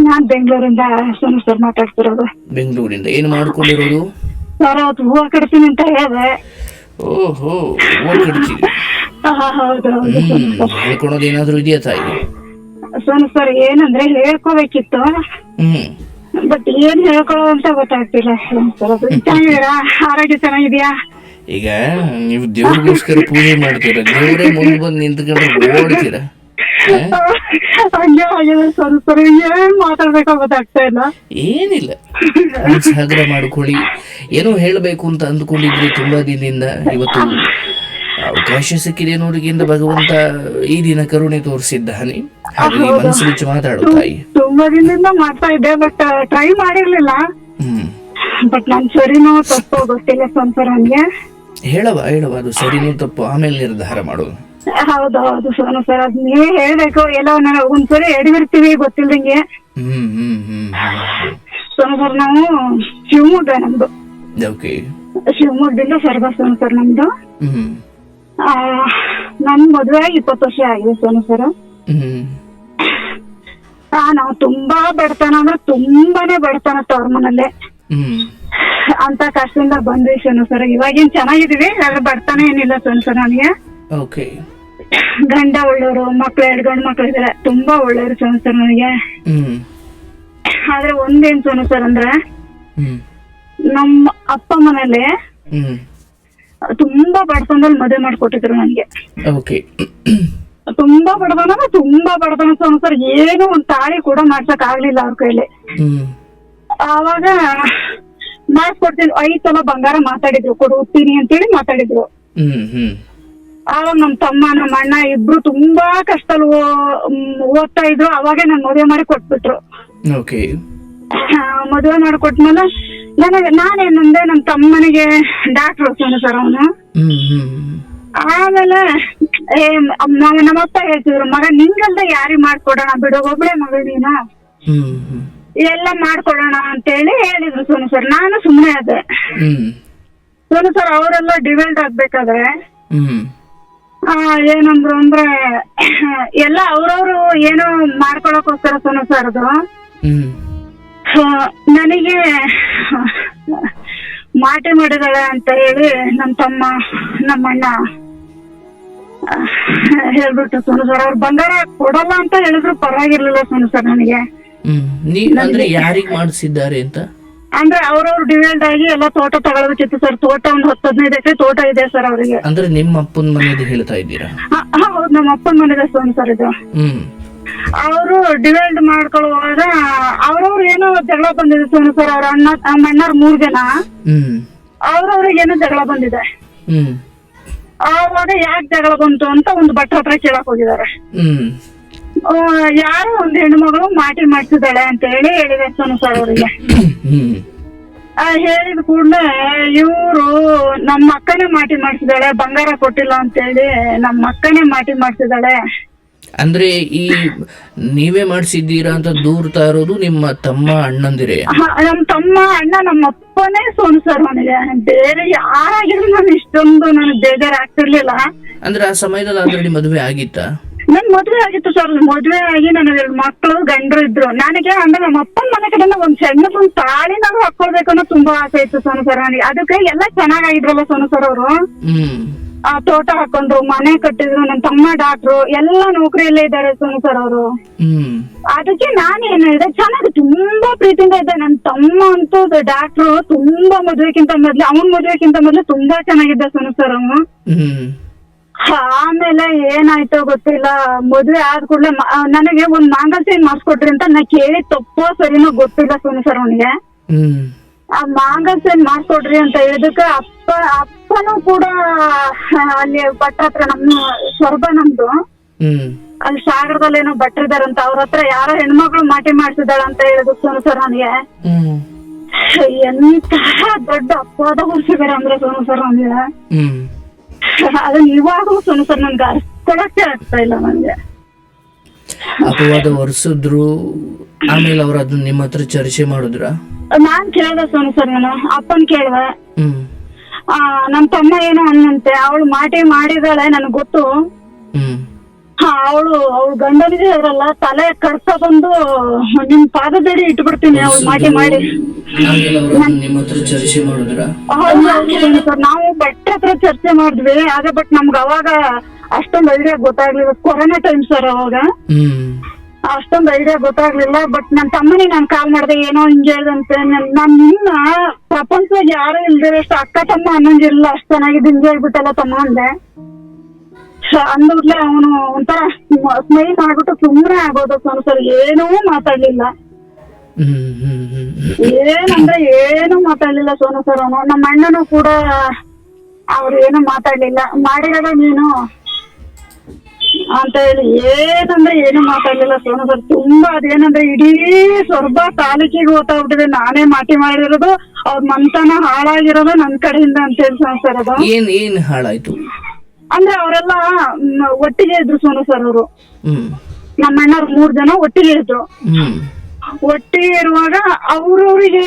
ನಾನ್ ಬೆಂಗಳೂರಿಂದ ಸೋನು ಸರ್ ಮಾತಾಡ್ತಿರೋದು. ಬೆಂಗಳೂರಿಂದ ಏನು ಮಾಡ್ಕೊಂಡಿರೋದು? ಸರ್ ಅವತ್ತು ಹೂವು ಕಟ್ತೀನಿ ಅಂತ ಹೇಳಿದೆ. ಓಹೋ, ಹೂವು ಕಟ್ತೀರಿ. ಹೌದು ಹೌದು ಸೋನು ಸರ್. ಹೇಳ್ಕೊಳೋದು ಏನಾದ್ರು ಇದೆಯಾ ತಾಯಿ? ಸೋನು ಸರ್ ಏನಂದ್ರೆ ಹೇಳ್ಕೋಬೇಕಿತ್ತು, ಬಟ್ ಏನ್ ಹೇಳ್ಕೊಳ್ಳೋ ಅಂತ ಗೊತ್ತಾಗ್ತಿಲ್ಲ ಸೋನು ಸರ್. ಅದು ಚೆನ್ನಾಗಿದ್ದೀರಾ? ಆರೋಗ್ಯ ಚೆನ್ನಾಗಿದ್ಯಾ? ಈಗ ನೀವು ದೇವ್ರಿಗೋಸ್ಕರ ಪೂಜೆ ಮಾಡ್ತೀರ, ದೇವರೇ ಮುಂದೆ ಬಂದು ನಿಂತ್ಕೊಂಡ್ರೆ ಓಡ್ತೀರ. ಹಂಗೆ ಆಗಿದೆ ಸೋನು ಸರ್, ಏನ್ ಮಾತಾಡ್ಬೇಕೋ ಗೊತ್ತಾಗ್ತಾ ಇಲ್ಲ. ಏನಿಲ್ಲ, ಸಾಗರ ಮಾಡ್ಕೊಳ್ಳಿ. ಏನೋ ಹೇಳಬೇಕು ಅಂತ ಅಂದ್ಕೊಂಡಿದ್ರಿ ತುಂಬಾ ದಿನದಿಂದ, ಇವತ್ತು ಅವಕಾಶ ಸಿಕ್ಕಿದೆ ನೋಡಿಗಿಂತ ಭಗವಂತ ಈ ದಿನ ಕರುಣೆ ತೋರಿಸಿದ್ದಾನೆ. ಹಾಗೆ ಮನಸ್ಸು ಬಿಚ್ಚಿ ಮಾತಾಡು ತಾಯಿ. ತುಂಬಾ ದಿನದಿಂದ ಮಾಡ್ತಾ ಇದ್ದೆ, ಬಟ್ ಟ್ರೈ ಮಾಡಿರ್ಲಿಲ್ಲ. ಬಟ್ ನಾನ್ ಸರಿನೋ ತಪ್ಪೋ ಗೊತ್ತಿಲ್ಲ ಸೋನು ಸರ್. ಹಂಗೆ ಹೇಳವ ಅದು ಸರಿನೋ ತಪ್ಪು, ಆಮೇಲೆ ನಿರ್ಧಾರ ಮಾಡೋದು. ಹೌದೌದು ಸೋನು ಸರ್, ಅದ್ ನೀವೇ ಹೇಳ್ಬೇಕು. ಎಲ್ಲ ಒಂದ್ಸರಿ ಎಡವಿರ್ತೀವಿ ಗೊತ್ತಿಲ್ದಂಗೆ. ಸೋನು ಸರ್ ನಾವು ಶಿವಮೊಗ್ಗ, ನಮ್ದು ಶಿವಮೊಗ್ಗದಿಂದ ಸರ್ವ ಸೋನು ಸರ್ ನಮ್ದು. ನನ್ ಮದ್ವೆ 20 ವರ್ಷ ಆಗಿದೆ ಸೋನು ಸರ್. ನಾವು ತುಂಬಾ ಬಡತನ ಅಂದ್ರೆ ತುಂಬಾನೇ ಬಡತನ ತವ್ರ ಮನಲ್ಲೇ ಅಂತ ಕಷ್ಟದಿಂದ ಬಂದ್ವಿ ಸೋನು ಸರ್. ಇವಾಗೇನ್ ಚೆನ್ನಾಗಿದೀವಿ, ಆದ್ರೆ ಬಡತನ ಏನಿಲ್ಲ ಸೋನು ಸರ್. ನನಗೆ ಗಂಡ ಒಳ್ಳೆಯವರು, ಮಕ್ಳು 2 ಗಂಡು ಮಕ್ಳು ಇದಾರೆ, ತುಂಬಾ ಒಳ್ಳೆಯವರು ಸೋನು ಸರ್ ನನಗೆ. ಆದ್ರೆ ಒಂದೇನ್ ಸೋನು ಸರ್ ಅಂದ್ರೆ, ನಮ್ಮ ಅಪ್ಪ ಮನೇಲಿ ತುಂಬಾ ಬಡತನದಲ್ಲಿ ಮದುವೆ ಮಾಡ್ಕೊಟ್ಟಿದ್ರು ನನಗೆ. ತುಂಬಾ ಬಡತನ ಸೋನು ಸರ್. ಏನು ಒಂದ್ ತಾಳಿ ಕೂಡ ಮಾಡ್ಸಕ್ ಆಗ್ಲಿಲ್ಲ ಅವ್ರ ಕೈಲಿ. ಆವಾಗ ಮಾಡ್ಸ್ಕೊಡ್ತಿದ್ರು, 5 ತೊಲ ಬಂಗಾರ ಮಾತಾಡಿದ್ರು, ಕೊಡ್ತೀನಿ ಅಂತೇಳಿ ಮಾತಾಡಿದ್ರು. ಆವಾಗ ನಮ್ ತಮ್ಮ ನಮ್ಮ ಅಣ್ಣ ಇಬ್ರು ತುಂಬಾ ಕಷ್ಟದಲ್ಲಿ ಓದ್ತಾ ಇದ್ರು. ಅವಾಗ ನನ್ ಮದುವೆ ಮಾಡಿ ಕೊಟ್ಬಿಟ್ರು. ಮದುವೆ ಮಾಡಿ ಕೊಟ್ಮೇಲೆ ನಾನೇನಂದೆ, ನಮ್ ತಮ್ಮನಿಗೆ ಡಾಕ್ಟ್ರು ಸೋನು ಸರ್ ಅವನು. ಆಮೇಲೆ ನಮ್ಮಪ್ಪ ಹೇಳ್ತಿದ್ರು, ಮಗ ನಿಂಗಲ್ದ ಯಾರಿಗ್ ಮಾಡ್ಕೊಡೋಣ ಬಿಡು, ಒಬ್ಳೆ ಮಗಳು ನೀನು, ಎಲ್ಲ ಮಾಡ್ಕೊಡೋಣ ಅಂತೇಳಿ ಹೇಳಿದ್ರು ಸೋನು ಸರ್. ನಾನು ಸುಮ್ಮನೆ ಅದೇ ಸೋನು ಸರ್. ಅವರೆಲ್ಲ ಡಿವೈಡ್ ಆಗ್ಬೇಕಾದ್ರೆ ಏನಂದ್ರು ಅಂದ್ರೆ, ಎಲ್ಲ ಅವ್ರವ್ರು ಏನೋ ಮಾಡ್ಕೊಳಕೋಸ್ಕರ ಸೋನು ಸರ್ ಅದು. ನನಗೆ ಮಾಟೆ ಮಾಡಿದಾಳೆ ಅಂತ ಹೇಳಿ ನಮ್ ತಮ್ಮ ನಮ್ಮ ಅಣ್ಣ ಹೇಳ್ಬಿಟ್ಟು ಸೋನು ಸರ್. ಅವ್ರು ಬಂಗಾರ ಕೊಡಲ್ಲ ಅಂತ ಹೇಳಿದ್ರು ಪರವಾಗಿರ್ಲಿಲ್ಲ ಸೋನು ಸರ್ ನನಗೆ. ಅಂದ್ರೆ ಯಾರಿಗ್ ಮಾಡಿಸಿದ್ದಾರೆ ಅಂತ ಅಂದ್ರೆ ಅವ್ರವ್ರು ಡಿವೈಡ್ ಆಗಿ ಎಲ್ಲ ತೋಟ ತಗೊಳಬೇಕಿತ್ತು ಸರ್. ತೋಟ ಒಂದು 10-15 ಎಕರೆ ತೋಟ ಇದೆ ಸರ್ ಅವರಿಗೆ. ಅಂದ್ರೆ ನಿಮ್ಮ ಅಪ್ಪನ ಮನೆದು ಹೇಳ್ತಾ ಇದ್ದೀರಾ? ಹೌದು, ನಮ್ಮ ಅಪ್ಪನ ಮನೆಗೆ ಸೋನು ಸರ್ ಇದು. ಅವರು ಡಿವೈಡ್ ಮಾಡ್ಕೊಳ್ಳುವಾಗ ಅವ್ರವ್ರು ಏನೋ ಜಗಳ ಬಂದಿದೆ ಸೋನು ಸರ್. ಅವ್ರ ಅಣ್ಣವ್ರು 3 ಜನ, ಅವ್ರವ್ರಿಗೆ ಏನೋ ಜಗಳ ಬಂದಿದೆ. ಆವಾಗ ಯಾಕೆ ಜಗಳ ಬಂತು ಅಂತ ಒಂದು ಭಟ್ರ ಹತ್ರ ಕೇಳಕ್ ಹೋಗಿದ್ದಾರೆ. ಯಾರೋ ಒಂದು ಹೆಣ್ಮಗಳು ಮಾಟಿ ಮಾಡ್ಸಿದಾಳೆ ಅಂತ ಹೇಳಿ ಹೇಳಿದೆ ಸೋನು ಸರ್ ಅವರಿಗೆ. ಹೇಳಿದ ಕೂಡಲೇ ಇವ್ರು ನಮ್ಮ ಅಕ್ಕನೇ ಮಾಟಿ ಮಾಡ್ಸಿದಾಳೆ, ಬಂಗಾರ ಕೊಟ್ಟಿಲ್ಲ ಅಂತ ಹೇಳಿ ನಮ್ಮ ಅಕ್ಕನೇ ಮಾಟಿ ಮಾಡ್ಸಿದಾಳೆ. ಅಂದ್ರೆ ಈ ನೀವೇ ಮಾಡ್ಸಿದ್ದೀರಾ ಅಂತ ದೂರ್ತಾ ಇರೋದು ನಿಮ್ಮ ತಮ್ಮ ಅಣ್ಣಂದಿರೇ? ನಮ್ ತಮ್ಮ ಅಣ್ಣ ನಮ್ಮ ಅಪ್ಪನೇ ಸೋನು ಸರ್ ಅವನಿಗೆ. ಬೇರೆ ಯಾರಾಗಿದ್ರು ನಾನು ಇಷ್ಟೊಂದು ನನಗೆ ಬೇಜಾರು ಆಗ್ತಿರ್ಲಿಲ್ಲ. ಅಂದ್ರೆ ಆ ಸಮಯದಲ್ಲಿ ಆಲ್ರೆಡಿ ಮದುವೆ ಆಗಿತ್ತಾ? ನನ್ ಮದ್ವೆ ಆಗಿತ್ತು ಸರ್. ಮದ್ವೆ ಆಗಿ ನನಗೆ 2 ಮಕ್ಳು ಗಂಡ್ರು ಇದ್ರು ನನಗೆ. ಅಂದ್ರೆ ನಮ್ಮ ಅಪ್ಪನ ಮನೆ ಕಡೆ ಒಂದ್ ಸಣ್ಣದೊಂದು ತಾಳಿನಾದ್ರು ಹಾಕೊಳ್ಬೇಕು ಅನ್ನೋ ತುಂಬಾ ಆಸೆ ಇತ್ತು ಸೋನು ಸರ್ ನನಗೆ. ಅದಕ್ಕೆ ಎಲ್ಲ ಚೆನ್ನಾಗಿದ್ರಲ್ಲ ಸೋನು ಸರ್ ಅವರು. ತೋಟ ಹಾಕೊಂಡ್ರು, ಮನೆ ಕಟ್ಟಿದ್ರು, ನನ್ ತಮ್ಮ ಡಾಕ್ಟ್ರು, ಎಲ್ಲ ನೌಕರಿಯಲ್ಲೇ ಇದ್ದಾರೆ ಸೋನು ಸರ್ ಅವರು. ಅದಕ್ಕೆ ನಾನೇನ್ ಹೇಳಿದೆ, ಚೆನ್ನಾಗಿ ತುಂಬಾ ಪ್ರೀತಿಯಿಂದ ಇದ್ದೆ. ನನ್ ತಮ್ಮ ಅಂತೂ ಡಾಕ್ಟ್ರು, ತುಂಬಾ ಅವನ್ ಮದ್ವೆಕ್ಕಿಂತ ಮೊದ್ಲು ತುಂಬಾ ಚೆನ್ನಾಗಿದ್ದ ಸೋನು ಸರ್ ಅವನು. ಆಮೇಲೆ ಏನಾಯ್ತೋ ಗೊತ್ತಿಲ್ಲ, ಮದ್ವೆ ಆದ ಕೂಡಲೇ ನನಗೆ ಒಂದ್ ಮಾಂಗಲ್ಯ ಮಾಡಿಸ್ಕೊಟ್ರಿ ಅಂತ ನಾ ಕೇಳಿ ತಪ್ಪೋ ಸರಿನೋ ಗೊತ್ತಿಲ್ಲ ಸೋನು ಸರ್ ಅವನಿಗೆ. ಆ ಮಾಂಗಲ್ಯ ಮಾಡಿಸ್ಕೊಡ್ರಿ ಅಂತ ಹೇಳಿದಕ್ಕೆ ಅಪ್ಪನೂ ಕೂಡ ಅಲ್ಲಿ ಭಟ್ರ ಹತ್ರ, ನಮ್ಮ ಸ್ವರ್ಗ ನಮ್ದು ಅಲ್ಲಿ ಸಾಗರದಲ್ಲಿ ಏನೋ ಭಟ್ರಿದಾರಂತ, ಅವ್ರ ಹತ್ರ ಯಾರೋ ಹೆಣ್ಮಕ್ಳು ಮಾಟಿ ಮಾಡ್ಸಿದಾಳ ಅಂತ ಹೇಳಿದ್ರು ಸೋನು ಸರ್ ನನಗೆ. ಎಂತ ದೊಡ್ಡ ಅಪವಾದ ಹೊರಿಸಿದಾರೆ ಅಂದ್ರೆ ಸೋನು ಸರ್ ನನಗೆ. ಅದನ್ನ ಇವಾಗೂ ಸೋನು ಸರ್ ನನ್ಗೆ ಅರ್ಥಕ್ಕೆ ಆಗ್ತಾ ಇಲ್ಲ. ನನಗೆ ಅಪವಾದ ಹೊರಿಸಿದ್ರು, ಆಮೇಲೆ ಅವ್ರ ಅದನ್ನ ನಿಮ್ಮ ಹತ್ರ ಚರ್ಚೆ ಮಾಡಿದ್ರ? ನಾನ್ ಕೇಳ್ದೆ ಸೋನು ಸರ್, ನಾನು ಅಪ್ಪನ್ ಕೇಳ್ದೆ. ನಮ್ ತಮ್ಮ ಏನೋ ಅನ್ನಂತೆ, ಅವಳು ಮಾಟಿ ಮಾಡಿದಾಳೆ ನನಗ್ ಗೊತ್ತು, ಅವಳು ಗಂಡನಿಗೆ ಇರಲ್ಲ, ತಲೆ ಕಡ್ಸ ಬಂದು ನಿಮ್ ಪಾದದಡಿ ಇಟ್ಬಿಡ್ತೀನಿ ಅವಳು ಮಾಟಿ ಮಾಡಿ. ಆಮೇಲೆ ಅವ್ರು ನಿಮ್ಮ ಹತ್ರ ಚರ್ಚೆ ಮಾಡಿದ್ರ? ಹೌದು ಸರ್, ನಾವು ಬಟ್ಟೆ ಹತ್ರ ಚರ್ಚೆ ಮಾಡಿದ್ವಿ. ಅದೇ ಬಟ್ ನಮ್ಗೆ ಅವಾಗ ಅಷ್ಟೊಂದು ಐಡಿಯಾ ಗೊತ್ತಾಗ್ಲಿಲ್ಲ. ಕೊರೋನಾ ಟೈಮ್ ಸರ್ ಅವಾಗ. ಅಷ್ಟೊಂದು ಐಡಿಯಾ ಗೊತ್ತಾಗ್ಲಿಲ್ಲ. ಬಟ್ ನನ್ನ ತಮ್ಮನಿಗೆ ನಾನು ಕಾಲ್ ಮಾಡಿದೆ, ಏನೋ ಹಿಂಗೆ ಹೇಳ್ದಂತೆ. ನಾನು ಇನ್ನ ಪ್ರಪಂಚದಾಗ ಯಾರು ಇಲ್ದಿರಷ್ಟು ಅಕ್ಕ ತಮ್ಮ ಅನ್ನಂಗಿಲ್ಲ, ಅಷ್ಟ್ ಚೆನ್ನಾಗಿದೆ ಹಿಂಗೆ ಹೇಳ್ಬಿಟ್ಟಲ್ಲ ತಮ್ಮ ಅಂದೆ. ಅಂದ್ಬಿಟ್ಲೆ ಅವನು ಒಂಥರ ಸ್ಮೈಲ್ ಮಾಡ್ಬಿಟ್ಟು ಸುಮ್ಮನೆ ಆಗೋದು ಸರ್. ಏನೂ ಮಾತಾಡ್ಲಿಲ್ಲ, ಏನಂದ್ರೆ ಏನು ಮಾತಾಡ್ಲಿಲ್ಲ ಸೋನು ಸರ್ ಅವನು. ನಮ್ಮ ಅಣ್ಣನು ಕೂಡ ಅವ್ರು ಏನು ಮಾತಾಡ್ಲಿಲ್ಲ. ಮಾಡಿರೋದ ನೀನು ಅಂತ ಹೇಳಿ ಏನಂದ್ರೆ ಏನು ಮಾತಾಡ್ಲಿಲ್ಲ ಸೋನು ಸರ್. ತುಂಬಾ ಅದೇನಂದ್ರೆ ಇಡೀ ಸೊರಬ ತಾಲೂಕಿಗೆ ಗೊತ್ತಾಗ್ಬಿಟ್ಟಿದೆ ನಾನೇ ಮಾಟಿ ಮಾಡಿರೋದು, ಅವ್ರ ಮನ್ತನ ಹಾಳಾಗಿರೋದು ನನ್ ಕಡೆಯಿಂದ ಅಂತ ಹೇಳಿ ಸೋನು ಸರ್. ಅದು ಏನ್ ಹಾಳಾಯ್ತು ಅಂದ್ರೆ ಅವರೆಲ್ಲ ಒಟ್ಟಿಗೆ ಇದ್ರು ಸೋನು ಸರ್. ಅವರು ನಮ್ಮ ಅಣ್ಣವ್ರು 3 ಜನ ಒಟ್ಟಿಗೆ ಇದ್ರು. ಒಟ್ಟಿಗೆ ಇರುವಾಗ ಅವ್ರವ್ರಿಗೆ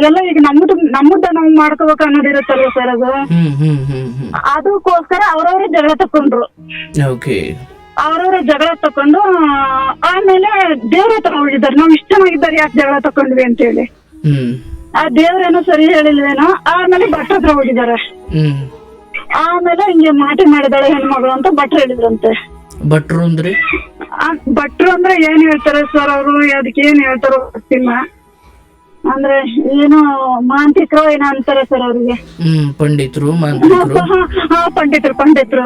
ಎಲ್ಲ ಈಗ ನಮ್ಮದ ನಾವು ಮಾಡ್ಕೋಬೇಕು ಅನ್ನೋದಿರುತ್ತಲ್ವ ಸರ್. ಅದು ಅದಕ್ಕೋಸ್ಕರ ಅವ್ರವ್ರೆ ಜಗಳ ತಕೊಂಡ್ರು. ಅವ್ರವ್ರೆ ಜಗಳ ತಕೊಂಡು ಆಮೇಲೆ ದೇವ್ರ ಹತ್ರ ಹೋಗಿದ್ದಾರೆ. ನಾವ್ ಇಷ್ಟ ಚೆನ್ನಾಗಿದ್ದಾರೆ, ಯಾಕೆ ಜಗಳ ತಕೊಂಡ್ವಿ ಅಂತ ಹೇಳಿ. ಆ ದೇವ್ರೇನೋ ಸರಿ ಹೇಳಿಲ್ವೇನೋ. ಆಮೇಲೆ ಭಟ್ರ ಹತ್ರ ಹೋಗಿದ್ದಾರೆ. ಆಮೇಲೆ ಹಿಂಗೆ ಮಾಟಿ ಮಾಡಿದಾಳೆ ಹೆಣ್ಮಗಳು ಅಂತ ಭಟ್ರು ಹೇಳಿದ್ರಂತೆ. ಭಟ್ರು ಅಂದ್ರೆ ಏನ್ ಹೇಳ್ತಾರೆ ಸರ್ ಅವರು, ಅದಕ್ಕೆ ಏನ್ ಹೇಳ್ತಾರೋ ಗೊತ್ತಿಲ್ಲ. ಅಂದ್ರೆ ಏನು ಮಾಂತ್ರಿಕರು ಏನೋ ಅಂತಾರೆ ಸರ್ ಅವ್ರಿಗೆ. ಪಂಡಿತರು ಪಂಡಿತರು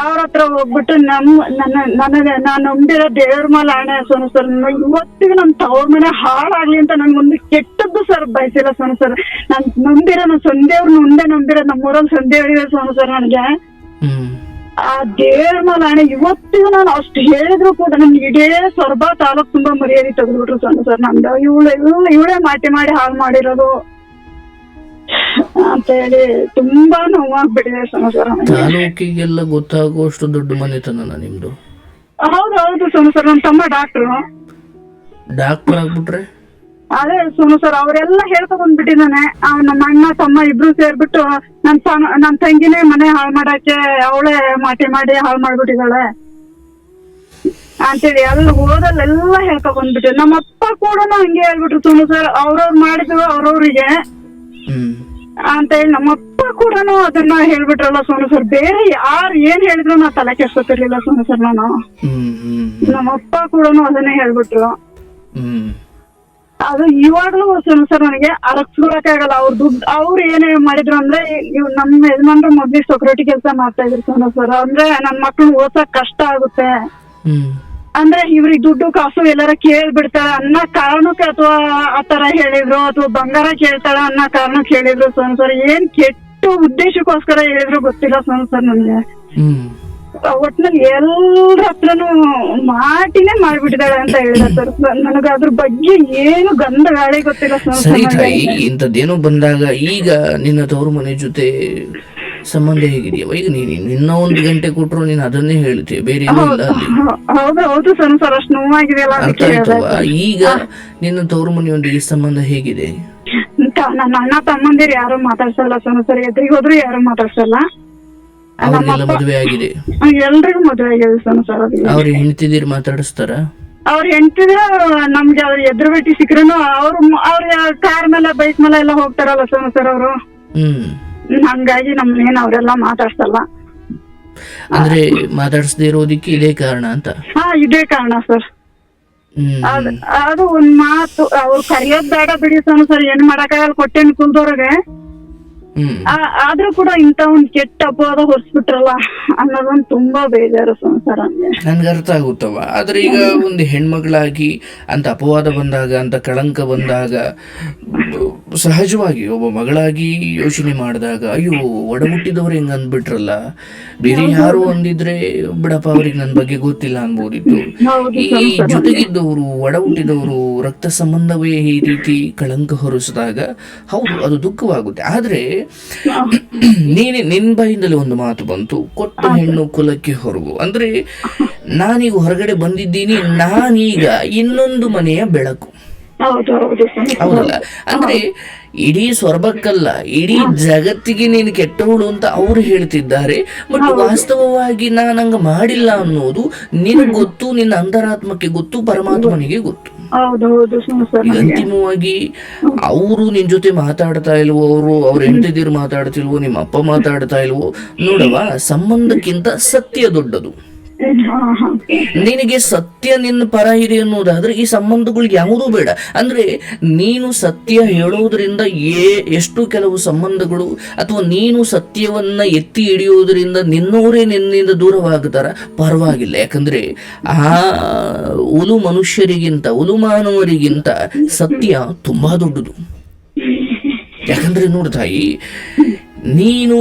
ಅವ್ರ ಹತ್ರ ಹೋಗ್ಬಿಟ್ಟು ನನಗೆ ನಾನ್ ನಂಬಿರೋ ದೇವ್ರ ಮೇಲೆ ಆಣೆ ಸೋನು ಸರ್, ಇವತ್ತಿಗೆ ನನ್ ತವ್ರ ಮನೆ ಹಾಳಾಗ್ಲಿ ಅಂತ ನನ್ ಮುಂದೆ ಕೆಟ್ಟದ್ದು ಸರ್ ಬಯಸಿಲ್ಲ ಸೋನು ಸರ್. ನಾನ್ ನಂಬಿರೋ ನನ್ ಸಂದೇವ್ರ ಮುಂದೆ ನಂಬಿರೋ ನಮ್ಮೂರಲ್ಲಿ ಸಂದೇವ್ರಿದೆ ಸೋನು ಸರ್. ನನಗೆ ಆ ದೇವ್ರ ಮೇಲೆ ಆಣೆ ಇವತ್ತಿಗೂ ನಾನು ಅಷ್ಟು ಹೇಳಿದ್ರು ಕೂಡ ನನ್ಗೆ ಇಡೀ ಸೊರಬ ತಾಲೂಕ್ ತುಂಬಾ ಮರ್ಯಾದೆ ತೆಗೆದ್ಬಿಟ್ರು ಸೋನು ಸರ್. ನಮ್ದು ಇವಳೇ ಮಾಟಿ ಮಾಡಿ ಹಾಳು ಮಾಡಿರೋದು ಅಂತ ಹೇಳಿ ತುಂಬಾ ನೋವಾಗ್ಬಿಟ್ಟಿದೆ ಸೋನು ಸರ್. ತಾಲೂಕಿಗೆಲ್ಲ ಗೊತ್ತಾಗುವಷ್ಟು ದೊಡ್ಡ ಮನೆತನ ನಿಮ್ದು? ಹೌದು ಸೋನು ಸರ್. ನನ್ ತಮ್ಮ ಡಾಕ್ಟರ್ ಆಗ್ಬಿಟ್ರೆ ಅದೇ ಸೋನು ಸರ್, ಅವರೆಲ್ಲ ಹೇಳ್ಕೊಂಡ್ ಬಂದ್ಬಿಟ್ಟಿದ್ದಾನೆ. ನಮ್ಮ ಅಣ್ಣ ತಮ್ಮ ಇಬ್ರು ಸೇರ್ಬಿಟ್ಟು ನನ್ ತಂಗಿನೇ ಮನೆ ಹಾಳು ಮಾಡಕ್ಕೆ ಅವಳೇ ಮಾಟಿ ಮಾಡಿ ಹಾಳು ಮಾಡ್ಬಿಟ್ಟಿದ್ದಾಳೆ ಅಂತೇಳಿ ಅಲ್ಲಿ ಓದಲ್ಲೆಲ್ಲ ಹೇಳ್ಕೊಂಡ್ ಬಂದ್ಬಿಟ್ಟು. ನಮ್ಮಪ್ಪ ಕೂಡ ಹಂಗೆ ಹೇಳ್ಬಿಟ್ರು ಸೋನು ಸರ್. ಅವ್ರವ್ರು ಮಾಡಿದ್ರು ಅವ್ರವ್ರಿಗೆ ಅಂತ ಹೇಳಿ ನಮ್ಮಪ್ಪ ಕೂಡ ಅದನ್ನ ಹೇಳ್ಬಿಟ್ರಲ್ಲ ಸೋನು ಸರ್. ಬೇರೆ ಯಾರು ಏನ್ ಹೇಳಿದ್ರು ನಾ ತಲೆ ಕೆಡ್ಸೋತಿರ್ಲಿಲ್ಲ ಸೋನು ಸರ್. ನಮ್ಮಪ್ಪ ಕೂಡ ಅದನ್ನೇ ಹೇಳ್ಬಿಟ್ರು. ಅದು ಇವಾಗ್ಲೂ ಸೋನು ಸರ್ ನನಗೆ ಅರಗಿಸ್ಕೊಳಕ್ಕಾಗಲ್ಲ. ಅವ್ರ ದುಡ್ಡು ಅವ್ರು ಏನೇ ಮಾಡಿದ್ರು ಅಂದ್ರೆ, ನಮ್ಮ ಯಜಮಾನ್ರು ಮೊದ್ಲಿಗೆ ಸೆಕ್ಯೂರಿಟಿ ಕೆಲಸ ಮಾಡ್ತಾ ಇದ್ರು ಸೋನು ಸರ್. ಅಂದ್ರೆ ನನ್ ಮಕ್ಳು ಓದ್ಸಕ್ ಕಷ್ಟ ಆಗುತ್ತೆ ಅಂದ್ರೆ ಇವ್ರಿಗೆ ದುಡ್ಡು ಕಾಸು ಎಲ್ಲಾರ ಕೇಳ್ಬಿಡ್ತಾಳೆ ಅನ್ನೋ ಕಾರಣಕ್ಕೆ ಅಥವಾ ಆತರ ಹೇಳಿದ್ರು, ಅಥವಾ ಬಂಗಾರ ಕೇಳ್ತಾಳ ಅನ್ನೋ ಕಾರಣಕ್ಕೆ ಹೇಳಿದ್ರು ಸೋನು ಸರ್. ಏನ್ ಕೆಟ್ಟ ಉದ್ದೇಶಕ್ಕೋಸ್ಕರ ಹೇಳಿದ್ರು ಗೊತ್ತಿಲ್ಲ ಸೋನು ಸರ್ ನನಗೆ. ಒಟ್ನಲ್ಲಿ ಎಲ್ಲರ ಹತ್ರನು ಮಾಟಿನೇ ಮಾಡ್ಬಿಟ್ಟಿದ್ದಾಳೆ ಅಂತ ಹೇಳಿದ ಸರ್. ನನಗ ಅದ್ರ ಬಗ್ಗೆ ಏನು ಗಂಧ ಗಾಳಿ ಗೊತ್ತಿಲ್ಲ ಸೋನು ಸರ್. ಸರಿ ತಾಯಿ, ಇಂಥದ್ದೇನೋ ಬಂದಾಗ ಈಗ ನಿನ್ನ ತವರು ಮನೆ ಜೊತೆ ಸಂಬಂಧ ಹೇಗಿದೆಯವ? ಈಗ ನಿನ್ನ 1 ಗಂಟೆ ಕೊಟ್ರು ನೀನ್ ಅದನ್ನೇ ಹೇಳ್ತೀಯ, ಬೇರೆ ಏನೂ ಇಲ್ಲ. ಹೌದು ಸೋನು ಸರ್, ಅಷ್ಟು ನೋವಾಗಿದೆಯಲ್ಲ. ಅರ್ಥ ಆಯ್ತವಾ? ಈಗ ನಿನ್ನ ತವರು ಮನೆಯೊಂದಿಗೆ ಸಂಬಂಧ ಹೇಗಿದೆ? ನನ್ನ ಅಣ್ಣ ತಮ್ಮಂದಿರು ಯಾರು ಮಾತಾಡ್ಸಲ್ಲ ಸೋನು ಸರ್. ಎದುರಿಗೆ ಹೋದ್ರು ಯಾರು ಮಾತಾಡ್ಸಲ್ಲ. ಮದುವೆ ಆಗಿದೆ? ಎಲ್ರಿಗೂ ಮದುವೆ ಆಗಿದೆ ಸೋನು ಸರ್. ಅವ್ರ ಹೆಂಡತಿದಿರು ಮಾತಾಡಿಸ್ತಾರ? ಅವ್ರ ಹೆಂಡತಿದ್ರು ನಮ್ಗೆ ಅವ್ರ ಎದುರು ಭೇಟಿ ಸಿಕ್ಕ್ರೂ ಅವ್ರ ಕಾರ್ ಮೇಲೆ ಬೈಕ್ ಮೇಲೆ ಎಲ್ಲ ಹೋಗ್ತಾರಲ್ಲ ಸೋನು ಸರ್ ಅವರು. ಹಂಗಾಗಿ ನಮ್ನೇನ್ ಅವ್ರೆಲ್ಲ ಮಾತಾಡ್ಸಲ್ಲ. ಅಂದ್ರೆ ಮಾತಾಡ್ಸದೇ ಇರೋದಿಕ್ಕೆ ಇದೇ ಕಾರಣ ಅಂತ? ಇದೇ ಕಾರಣ ಸರ್. ಅದು ಒಂದ್ ಮಾತು ಅವ್ರು ಕರಿಯೋದ್ ಬೇಡ ಬಿಡಿ ಸೋನು ಸರ್, ಏನ್ ಮಾಡಕ್ಕಾಗಲ್ಲ ಕೊಟ್ಟೇನ್ ಕುಲ್ದವ್ರಿಗೆ. ಆದ್ರೂ ಕೂಡ ಇಂತ ಒಂದ್ ಕೆಟ್ಟ ಅಪವಾದ ಹೊರಿಸ್ಬಿಟ್ರಲ್ಲ ಅನ್ನೋದೊಂದು ತುಂಬಾ ಬೇಜಾರು ಸಂಸಾರ. ನನ್ಗೆ ಅರ್ಥ ಆಗುತ್ತವ. ಆದ್ರೆ ಈಗ ಒಂದು ಹೆಣ್ಮಗಳಾಗಿ ಅಂತ ಅಪವಾದ ಬಂದಾಗ, ಅಂತ ಕಳಂಕ ಬಂದಾಗ, ಸಹಜವಾಗಿ ಒಬ್ಬ ಮಗಳಾಗಿ ಯೋಚನೆ ಮಾಡಿದಾಗ ಅಯ್ಯೋ ಒಡ ಹುಟ್ಟಿದವ್ರು ಹೆಂಗ ಅಂದ್ಬಿಟ್ರಲ್ಲ, ಬೇರೆ ಯಾರು ಅಂದಿದ್ರೆ ಬಿಡಪ್ಪ ಅವ್ರಿಗೆ ನನ್ ಬಗ್ಗೆ ಗೊತ್ತಿಲ್ಲ ಅನ್ಬೋದಿತ್ತು. ಈ ಜೊತೆಗಿದ್ದವರು, ಒಡ ಹುಟ್ಟಿದವರು, ರಕ್ತ ಸಂಬಂಧವೇ ಈ ರೀತಿ ಕಳಂಕ ಹೊರಿಸಿದಾಗ ಹೌದು ಅದು ದುಃಖವಾಗುತ್ತೆ. ಆದ್ರೆ ನಿನ್ ಬಾಯಿಂದಲೇ ಒಂದು ಮಾತು ಬಂತು, ಕೊಟ್ಟ ಹೆಣ್ಣು ಕುಲಕ್ಕೆ ಹೊರಗು. ಅಂದ್ರೆ ನಾನೀಗ ಹೊರಗಡೆ ಬಂದಿದ್ದೀನಿ, ನಾನೀಗ ಇನ್ನೊಂದು ಮನೆಯ ಬೆಳಕು. ಹೌದು ಹೌದು ಸೋನು ಸರ್. ಹೌದಲ್ಲ? ಅಂದ್ರೆ ಇಡೀ ಸ್ವರ್ಗಕ್ಕಲ್ಲ, ಇಡೀ ಜಗತ್ತಿಗೆ ನೀನು ಕೆಟ್ಟವಳು ಅಂತ ಅವ್ರು ಹೇಳ್ತಿದ್ದಾರೆ. ಬಟ್ ವಾಸ್ತವವಾಗಿ ನಾನಂಗ ಮಾಡಿಲ್ಲ ಅನ್ನೋದು ನಿನಗೆ ಗೊತ್ತು, ನಿನ್ನ ಅಂತರಾತ್ಮಕ್ಕೆ ಗೊತ್ತು, ಪರಮಾತ್ಮನಿಗೆ ಗೊತ್ತು. ಹೌದು ಹೌದು ಸೋನು ಸರ್. ಈಗ ಅಂತಿಮವಾಗಿ ಅವರು ನಿನ್ ಜೊತೆ ಮಾತಾಡ್ತಾ ಇಲ್ವೋ, ಅವ್ರ ಹೆಂಡತಿರು ಮಾತಾಡ್ತಿಲ್ವೋ, ನಿಮ್ಮ ಅಪ್ಪ ಮಾತಾಡ್ತಾ ಇಲ್ವೋ, ನೋಡವ, ಸಂಬಂಧಕ್ಕಿಂತ ಸತ್ಯ ದೊಡ್ಡದು. ನಿನಗೆ ಸತ್ಯ ನಿನ್ನ ಪರ ಇದೆ ಅನ್ನೋದಾದ್ರೆ ಈ ಸಂಬಂಧಗಳಿಗೆ ಯಾವುದೂ ಬೇಡ. ಅಂದ್ರೆ ನೀನು ಸತ್ಯ ಹೇಳೋದ್ರಿಂದ ಎಷ್ಟು ಕೆಲವು ಸಂಬಂಧಗಳು ಅಥವಾ ನೀನು ಸತ್ಯವನ್ನ ಎತ್ತಿ ಹಿಡಿಯೋದ್ರಿಂದ ನಿನ್ನವರೇ ನಿನ್ನಿಂದ ದೂರವಾಗುತ್ತಾರ, ಪರವಾಗಿಲ್ಲ. ಯಾಕಂದ್ರೆ ಆ ಉಲು ಮನುಷ್ಯರಿಗಿಂತ, ಉಲು ಮಾನವರಿಗಿಂತ ಸತ್ಯ ತುಂಬಾ ದೊಡ್ಡದು. ಯಾಕಂದ್ರೆ ನೋಡ್ತಾಯಿ, ನೀನು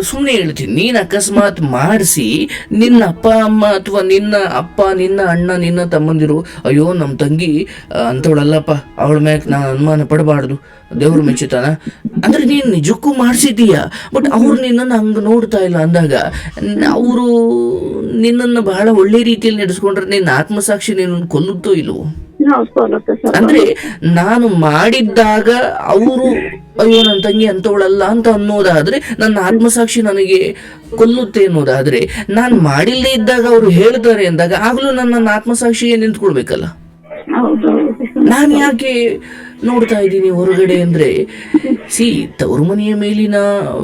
ಸುಮ್ಮನೆ ಹೇಳ್ತೀನಿ, ನೀನು ಅಕಸ್ಮಾತ್ ಮಾಡಿಸಿ ನಿನ್ನ ಅಪ್ಪ ಅಮ್ಮ ಅಥವಾ ನಿನ್ನ ಅಪ್ಪ, ನಿನ್ನ ಅಣ್ಣ, ನಿನ್ನ ತಮ್ಮಂದಿರು, ಅಯ್ಯೋ ನಮ್ಮ ತಂಗಿ ಅಂಥವಳಲ್ಲಪ್ಪ, ಅವಳ ಮ್ಯಾಗ ನಾನು ಅನುಮಾನ ಪಡಬಾರ್ದು, ದೇವ್ರ ಮೆಚ್ಚುತ್ತಾನ ಅಂದ್ರೆ ನೀನು ನಿಜಕ್ಕೂ ಮಾಡಿಸಿದೀಯ. ಬಟ್ ಅವ್ರು ನಿನ್ನನ್ನು ಹಂಗೆ ನೋಡ್ತಾ ಇಲ್ಲ ಅಂದಾಗ, ಅವರು ನಿನ್ನನ್ನು ಬಹಳ ಒಳ್ಳೆ ರೀತಿಯಲ್ಲಿ ನಡೆಸ್ಕೊಂಡ್ರೆ ನಿನ್ನ ಆತ್ಮಸಾಕ್ಷಿ ನಿನ್ನನ್ನು ಕೊಲ್ಲುತ್ತೋ ಇಲ್ವೋ? ಅಂದ್ರೆ ನಾನು ಮಾಡಿದ್ದಾಗ ಅವರು ಅಯ್ಯೋ ನನ್ನ ತಂಗಿ ಅಂತವಳಲ್ಲ ಅಂತ ಅನ್ನೋದಾದ್ರೆ ನನ್ನ ಆತ್ಮಸಾಕ್ಷಿ ನನಗೆ ಕೊಲ್ಲುತ್ತೆ ಅನ್ನೋದಾದ್ರೆ, ನಾನು ಮಾಡಿಲ್ಲದೆ ಇದ್ದಾಗ ಅವರು ಹೇಳ್ತಾರೆ ಅಂದಾಗ ಆಗ್ಲೂ ನನ್ನ ಆತ್ಮಸಾಕ್ಷಿಗೆ ನಿಂತ್ಕೊಳ್ಬೇಕಲ್ಲ. ನಾನು ಯಾಕೆ ನೋಡ್ತಾ ಇದ್ದೀನಿ ಹೊರಗಡೆ ಅಂದ್ರೆ, ತವರು ಮನೆಯ ಮೇಲಿನ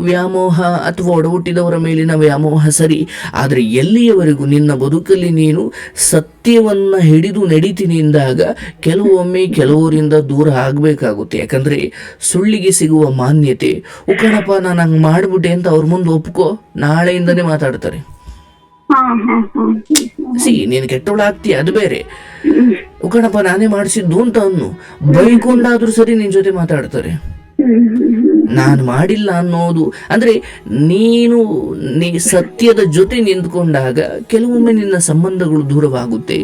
ವ್ಯಾಮೋಹ ಅಥವಾ ಒಡಹುಟ್ಟಿದವರ ಮೇಲಿನ ವ್ಯಾಮೋಹ ಸರಿ, ಆದರೆ ಎಲ್ಲಿಯವರೆಗೂ ನಿನ್ನ ಬದುಕಲ್ಲಿ ನೀನು ಸತ್ಯವನ್ನ ಹಿಡಿದು ನಡೀತೀನಿ ಎಂದಾಗ ಕೆಲವೊಮ್ಮೆ ಕೆಲವರಿಂದ ದೂರ ಆಗಬೇಕಾಗುತ್ತೆ. ಯಾಕಂದ್ರೆ ಸುಳ್ಳಿಗೆ ಸಿಗುವ ಮಾನ್ಯತೆ, ಕಣಪ್ಪ ನಾನು ಹಂಗೆ ಮಾಡ್ಬಿಟ್ಟೆ ಅಂತ ಅವ್ರ ಮುಂದೆ ಒಪ್ಕೋ, ನಾಳೆಯಿಂದನೇ ಮಾತಾಡ್ತಾರೆ. ನೀನು ಕೆಟ್ಟವಳಾಗ್ತೀಯ ಅದು ಬೇರೆ, ಕಣಪ್ಪ ನಾನೇ ಮಾಡಿಸಿದ್ದು ಅಂತ ಅನ್ನು ಬೈಕೊಂಡಾದ್ರೂ ಸರಿ ನಿನ್ ಜೊತೆ ಮಾತಾಡ್ತಾರೆ. ನಾನು ಮಾಡಿಲ್ಲ ಅನ್ನೋದು ಅಂದ್ರೆ ನೀನು ಸತ್ಯದ ಜೊತೆ ನಿಂತ್ಕೊಂಡಾಗ ಕೆಲವೊಮ್ಮೆ ನಿನ್ನ ಸಂಬಂಧಗಳು ದೂರವಾಗುತ್ತೆ.